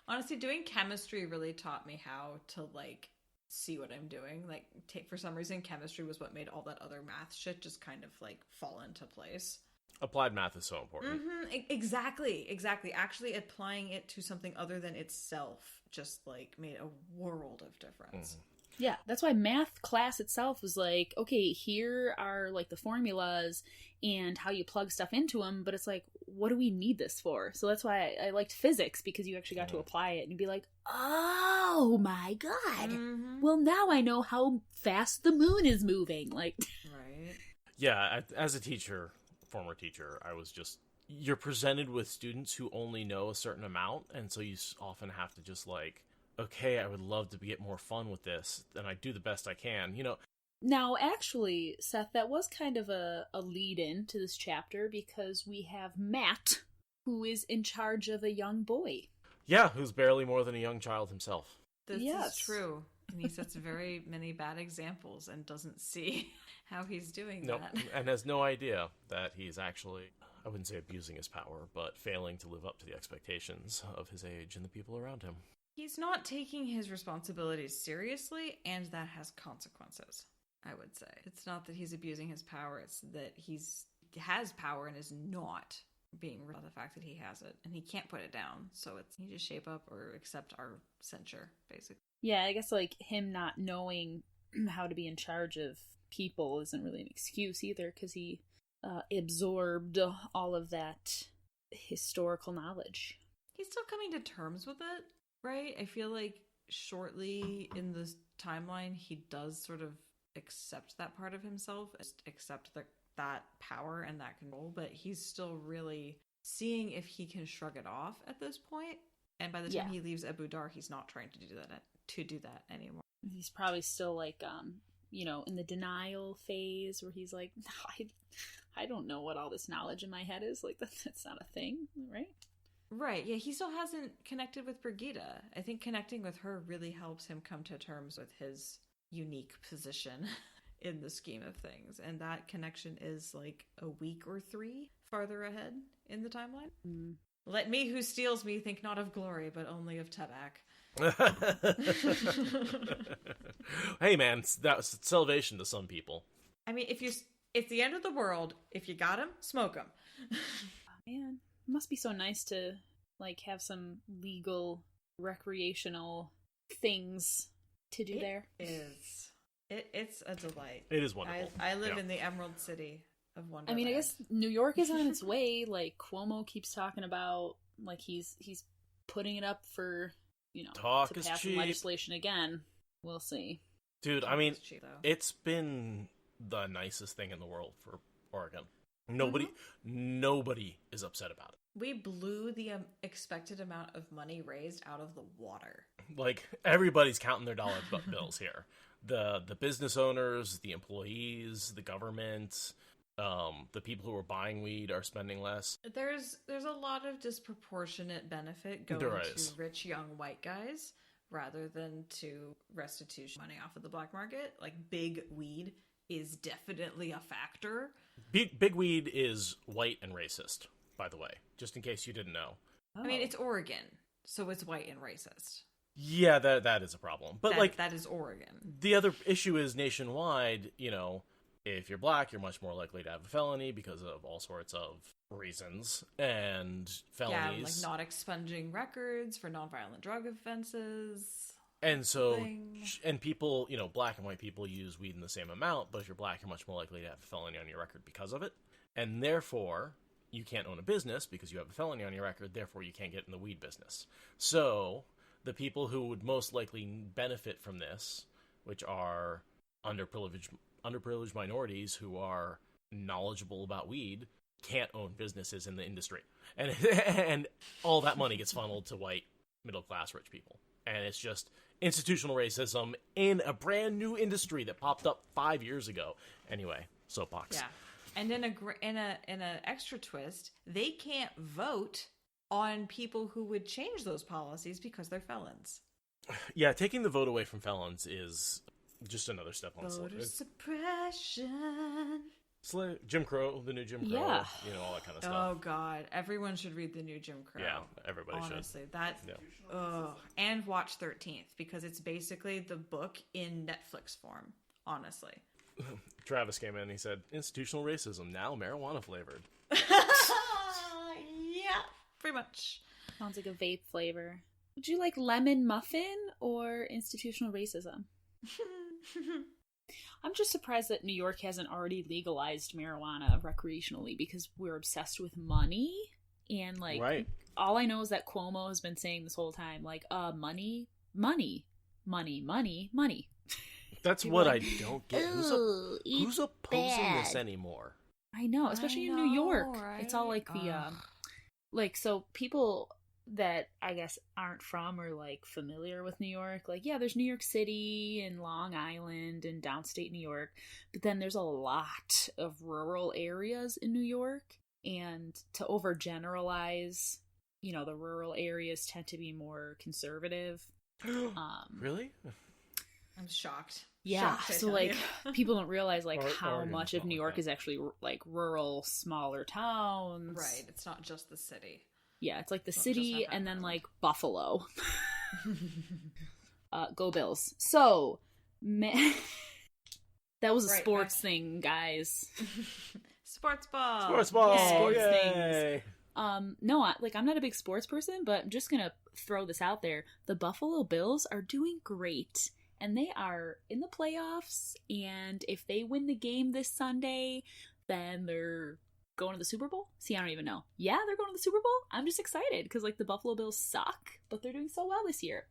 Honestly, doing chemistry really taught me how to like see what I'm doing. Like, for some reason, chemistry was what made all that other math shit just kind of like fall into place. Applied math is so important. Exactly. Actually applying it to something other than itself just, like, made a world of difference. Yeah, that's why math class itself was like, okay, here are, like, the formulas and how you plug stuff into them, but it's like, what do we need this for? So that's why I liked physics, because you actually got to apply it and be like, oh my god, well, now I know how fast the moon is moving. Like, right. Yeah, as a teacher, former teacher, I was just, you're presented with students who only know a certain amount, and so you often have to just, like, okay, I would love to get more fun with this, and I do the best I can, you know. Now, actually, Seth, that was kind of a lead-in to this chapter, because we have Matt, who is in charge of a young boy. Yeah, who's barely more than a young child himself. This is true. And he sets very many bad examples and doesn't see how he's doing that. And has no idea that he's actually, I wouldn't say abusing his power, but failing to live up to the expectations of his age and the people around him. He's not taking his responsibilities seriously, and that has consequences, I would say. It's not that he's abusing his power, it's that he has power and is not being real about the fact that he has it, and he can't put it down. So he just shape up or accept our censure, basically. Yeah, I guess, like, him not knowing how to be in charge of people isn't really an excuse either, because he absorbed all of that historical knowledge. He's still coming to terms with it, right? I feel like shortly in the timeline, he does sort of accept that part of himself, accept that power and that control, but he's still really seeing if he can shrug it off at this point. And by the time he leaves Abu Dar, he's not trying to do that anymore. He's probably still, like, in the denial phase where he's like, I don't know what all this knowledge in my head is. Like, that's not a thing, right? Right, yeah, he still hasn't connected with Brigitta. I think connecting with her really helps him come to terms with his unique position in the scheme of things. And that connection is, like, a week or 3 farther ahead in the timeline. Mm. Let me who steals me think not of glory, but only of Tabak. Hey, man, that was salvation to some people. I mean, it's the end of the world. If you got him, smoke him. Oh, man, it must be so nice to, like, have some legal, recreational things to do there. It's a delight. It is wonderful. I live in the Emerald City of Wonderland. I mean, I guess New York is on its way. Like, Cuomo keeps talking about, like, he's putting it up for, talk to is pass cheap. Legislation again. We'll see. Dude, I mean, it's been the nicest thing in the world for Oregon. Nobody is upset about it. We blew the expected amount of money raised out of the water. Like, everybody's counting their dollar bills here. The business owners, the employees, the government, the people who are buying weed are spending less. There's a lot of disproportionate benefit going to rich young white guys rather than to restitution money off of the black market. Like, big weed is definitely a factor. Big weed is white and racist, by the way, just in case you didn't know. I mean, it's Oregon, so it's white and racist. Yeah, that is a problem. But that is Oregon. The other issue is nationwide, if you're black, you're much more likely to have a felony because of all sorts of reasons and felonies. Yeah, like not expunging records for nonviolent drug offenses. And so, and people, black and white people use weed in the same amount, but if you're black, you're much more likely to have a felony on your record because of it. And therefore, you can't own a business because you have a felony on your record, therefore you can't get in the weed business. So, the people who would most likely benefit from this, which are underprivileged minorities who are knowledgeable about weed, can't own businesses in the industry. And all that money gets funneled to white, middle-class, rich people. And it's just institutional racism in a brand new industry that popped up 5 years ago. Anyway, soapbox. Yeah. And in a extra twist, they can't vote on people who would change those policies because they're felons. Yeah, taking the vote away from felons is just another step on the slope. Voter suppression. Jim Crow, the new Jim Crow, all that kind of stuff. Oh, God. Everyone should read the new Jim Crow. Yeah, everybody honestly, should. And watch 13th, because it's basically the book in Netflix form, honestly. Travis came in and he said, institutional racism, now marijuana flavored. Yeah, pretty much. Sounds like a vape flavor. Would you like lemon muffin or institutional racism? I'm just surprised that New York hasn't already legalized marijuana recreationally because we're obsessed with money. And, like, Right. all I know is that Cuomo has been saying this whole time, like, money, money, money, money, money. That's what I don't get. Who's opposing bad. this anymore? I know, especially in New York. It's all like the, like, so people that I guess aren't from or like familiar with New York, like, yeah, there's New York City and Long Island and downstate New York, but then there's a lot of rural areas in New York, and to overgeneralize, you know, the rural areas tend to be more conservative. Really? I'm shocked. Yeah, Shocked, I so tell like you. people don't realize like how Oregon's much of not New like York that. is actually like rural, smaller towns. Right, it's not just the city. Yeah, it's like the Don't just city have that and then problem. like Buffalo. Go Bills. So, that was a Right, sports back- thing, guys. Sports ball. Sports ball! Yeah, sports Yay! No, I'm not a big sports person, but I'm just gonna throw this out there. The Buffalo Bills are doing great, and they are in the playoffs, and if they win the game this Sunday, then they're going to the Super Bowl? See, I don't even know. Yeah, they're going to the Super Bowl? I'm just excited, because, like, the Buffalo Bills suck, but they're doing so well this year.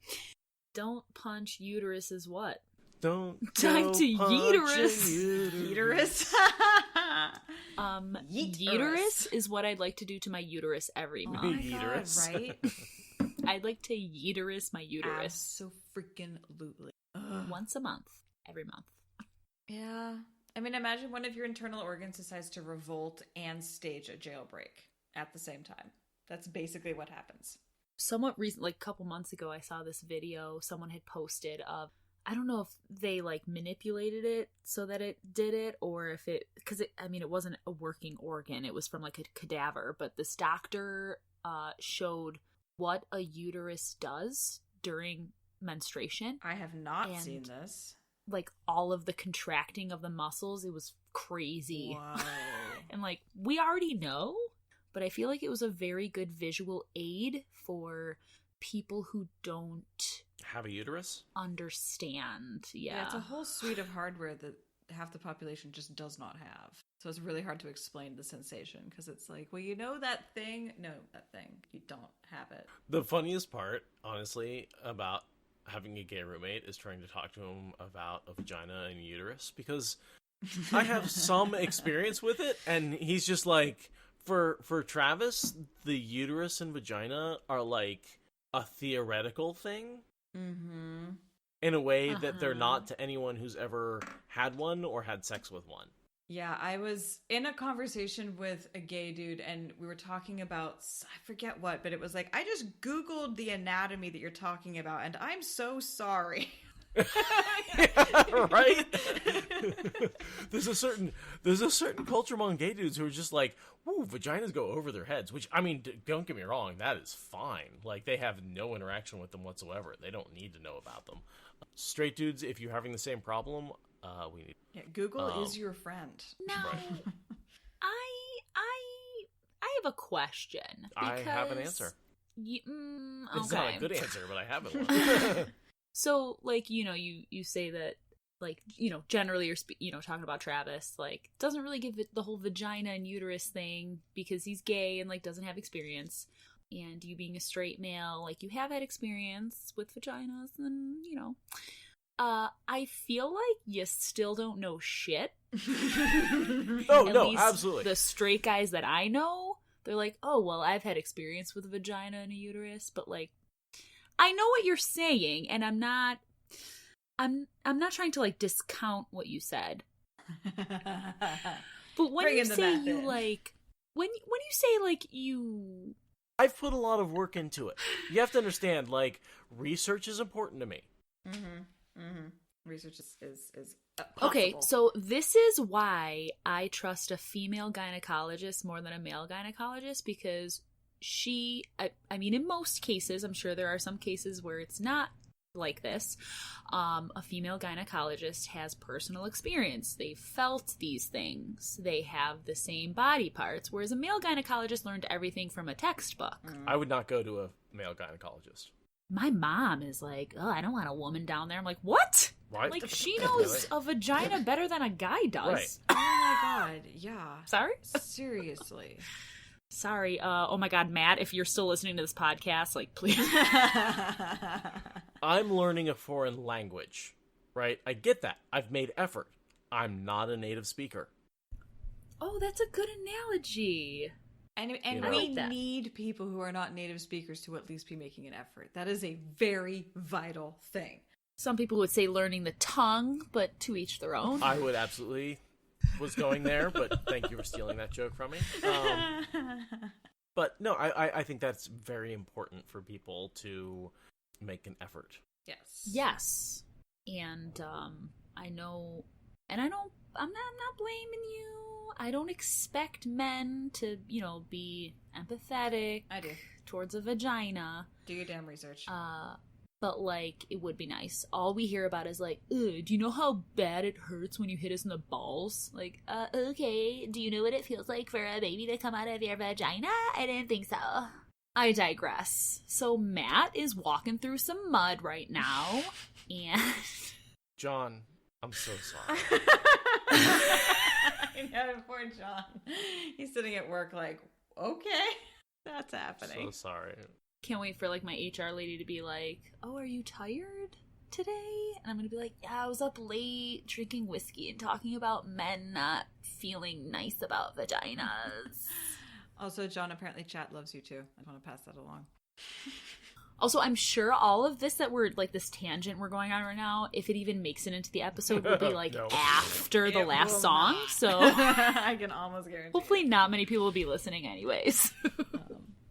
Don't punch uterus is what? Don't Time go to punching uterus. Uterus. Uterus is what I'd like to do to my uterus every Oh month. my Uterus. God, right? I'd like to uterus my uterus So freaking lootly. once a month, every month. Yeah. I mean, imagine one of your internal organs decides to revolt and stage a jailbreak at the same time. That's basically what happens. Somewhat recent, like a couple months ago, I saw this video someone had posted of, I don't know if they like manipulated it so that it did it, or if it, because it, I mean, it wasn't a working organ, it was from like a cadaver, but this doctor showed what a uterus does during menstruation. I have not And- seen this. Like all of the contracting of the muscles, it was crazy. Wow. And like we already know, but I feel like it was a very good visual aid for people who don't Have a uterus? understand. Yeah. It's a whole suite of hardware that half the population just does not have. So it's really hard to explain the sensation because it's like, well, you know that thing? No, that thing. You don't have it. The funniest part, honestly, about having a gay roommate is trying to talk to him about a vagina and a uterus, because I have some experience with it, and he's just like, for Travis, the uterus and vagina are like a theoretical thing Mm-hmm. in a way that they're Uh-huh. not to anyone who's ever had one or had sex with one. Yeah, I was in a conversation with a gay dude and we were talking about, I forget what, but it was like, I just Googled the anatomy that you're talking about and I'm so sorry. Yeah, right? there's a certain culture among gay dudes who are just like, "Ooh, vaginas go over their heads," which, I mean, don't get me wrong, that is fine. Like, they have no interaction with them whatsoever. They don't need to know about them. Straight dudes, if you're having the same problem, we need. Yeah, Google is your friend. Now, Right. I have a question. I have an because answer. okay. It's not a good answer, but I have one. So, like, you know, you say that, like, you know, generally you're talking about Travis, like, doesn't really give it the whole vagina and uterus thing because he's gay and, like, doesn't have experience. And you being a straight male, like, you have had experience with vaginas and, you know. I feel like you still don't know shit. Oh, At no, least absolutely. The straight guys that I know, they're like, oh, well, I've had experience with a vagina and a uterus, but, like, I know what you're saying, and I'm not trying to, like, discount what you said. But when Bringing you the say math you, in. like, when you say, like, you... I've put a lot of work into it. You have to understand, like, research is important to me. Mm-hmm. Mm-hmm. Research is Okay, possible. so this is why I trust a female gynecologist more than a male gynecologist, because I mean, in most cases, I'm sure there are some cases where it's not like this. A female gynecologist has personal experience. They felt these things. They have the same body parts, whereas a male gynecologist learned everything from a textbook. I would not go to a male gynecologist. My mom is like, oh, I don't want a woman down there. I'm like, what? Right? Like, she knows a vagina better than a guy does. Right. Oh my god, yeah. Sorry? Seriously. Sorry. Oh my god, Matt, if you're still listening to this podcast, like, please. I'm learning a foreign language, right? I get that. I've made effort. I'm not a native speaker. Oh, that's a good analogy. And You know? we I like that. need people who are not native speakers to at least be making an effort. That is a very vital thing. Some people would say learning the tongue, but to each their own. I would absolutely was going there, but thank you for stealing that joke from me. But no, I think that's very important for people to make an effort. Yes. Yes. And I know, and I'm not blaming you. I don't expect men to, be empathetic I do. towards a vagina. Do your damn research. But, like, it would be nice. All we hear about is, like, ugh, do you know how bad it hurts when you hit us in the balls? Like, okay, do you know what it feels like for a baby to come out of your vagina? I didn't think so. I digress. So Matt is walking through some mud right now, and... John, I'm so sorry. I know, poor John. He's sitting at work like, okay, that's happening. So sorry. Can't wait for, like, my HR lady to be like, oh, are you tired today? And I'm gonna be like, yeah, I was up late drinking whiskey and talking about men not feeling nice about vaginas. Also, John, apparently chat loves you too. I want to pass that along. Also, I'm sure all of this that we're, like, this tangent we're going on right now, if it even makes it into the episode, will be, like, No. after the It last will song. not. So I can almost guarantee hopefully not many people will be listening anyways.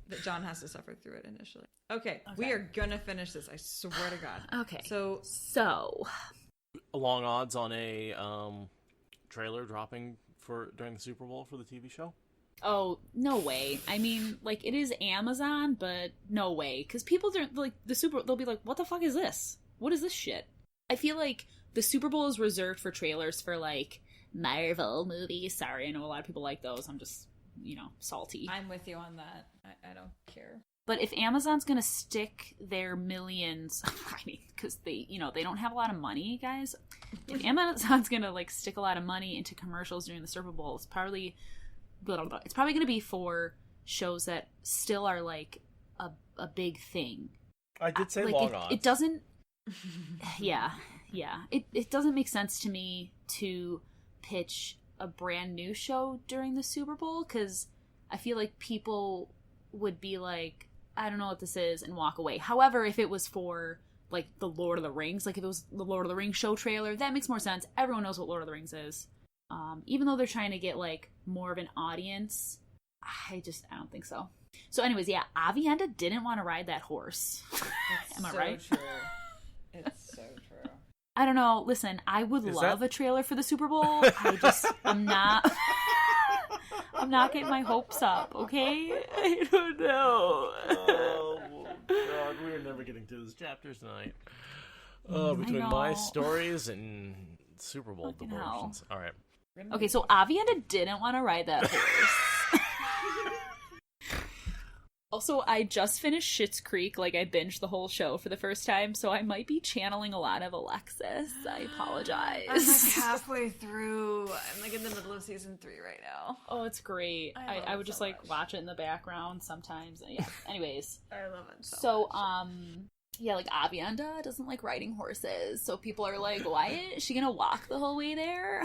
that John has to suffer through it initially. Okay, we are gonna finish this. I swear to God. Okay. So Long odds on a trailer dropping during the Super Bowl for the TV show? oh, no way. I mean, like, it is Amazon, but no way. Because people don't, like, they'll be like, what the fuck is this? What is this shit? I feel like the Super Bowl is reserved for trailers for, like, Marvel movies. Sorry, I know a lot of people like those. I'm just, salty. I'm with you on that. I don't care. But if Amazon's gonna stick their millions, I mean, because they don't have a lot of money, guys. If Amazon's gonna, like, stick a lot of money into commercials during the Super Bowl, it's probably gonna be for shows that still are, like, a big thing. I did say Like, long odds. it doesn't. Yeah. It doesn't make sense to me to pitch a brand new show during the Super Bowl, because I feel like people would be like, I don't know what this is, and walk away. However, if it was for, like, the Lord of the Rings, like if it was the Lord of the Rings show trailer, that makes more sense. Everyone knows what Lord of the Rings is. Even though they're trying to get, like, more of an audience, I don't think so. So anyways, yeah, Avienda didn't want to ride that horse. Am I right? True. It's so true. I don't know. Listen, I would Is love that- a trailer for the Super Bowl. I'm not getting my hopes up, okay? I don't know. Oh, God, we're never getting to this chapter tonight. Between my know. stories and Super Bowl Fucking diversions. All right. Okay, so Avienda didn't want to ride that horse. Also, I just finished Schitt's Creek. Like, I binged the whole show for the first time, so I might be channeling a lot of Alexis. I apologize. I'm like halfway through. I'm like in the middle of season 3 right now. Oh, it's great. I love I it would just, so like, much. watch it in the background sometimes. Yeah, anyways. I love it So, much. yeah, like, Avienda doesn't like riding horses, so people are like, why is she gonna walk the whole way there?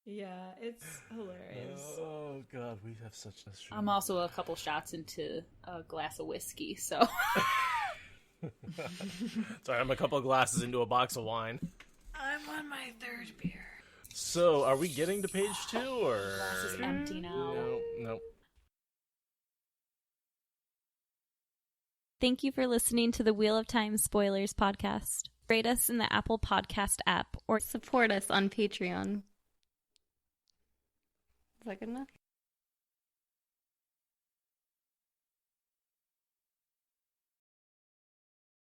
Yeah, it's hilarious. Oh, God, we have such a stream. I'm also a couple shots into a glass of whiskey, so... Sorry, I'm a couple of glasses into a box of wine. I'm on my 3rd beer. So, are we getting to page 2, or...? Glass is empty now. No. Thank you for listening to the Wheel of Time Spoilers podcast. Rate us in the Apple Podcast app or support us on Patreon. Is that good enough?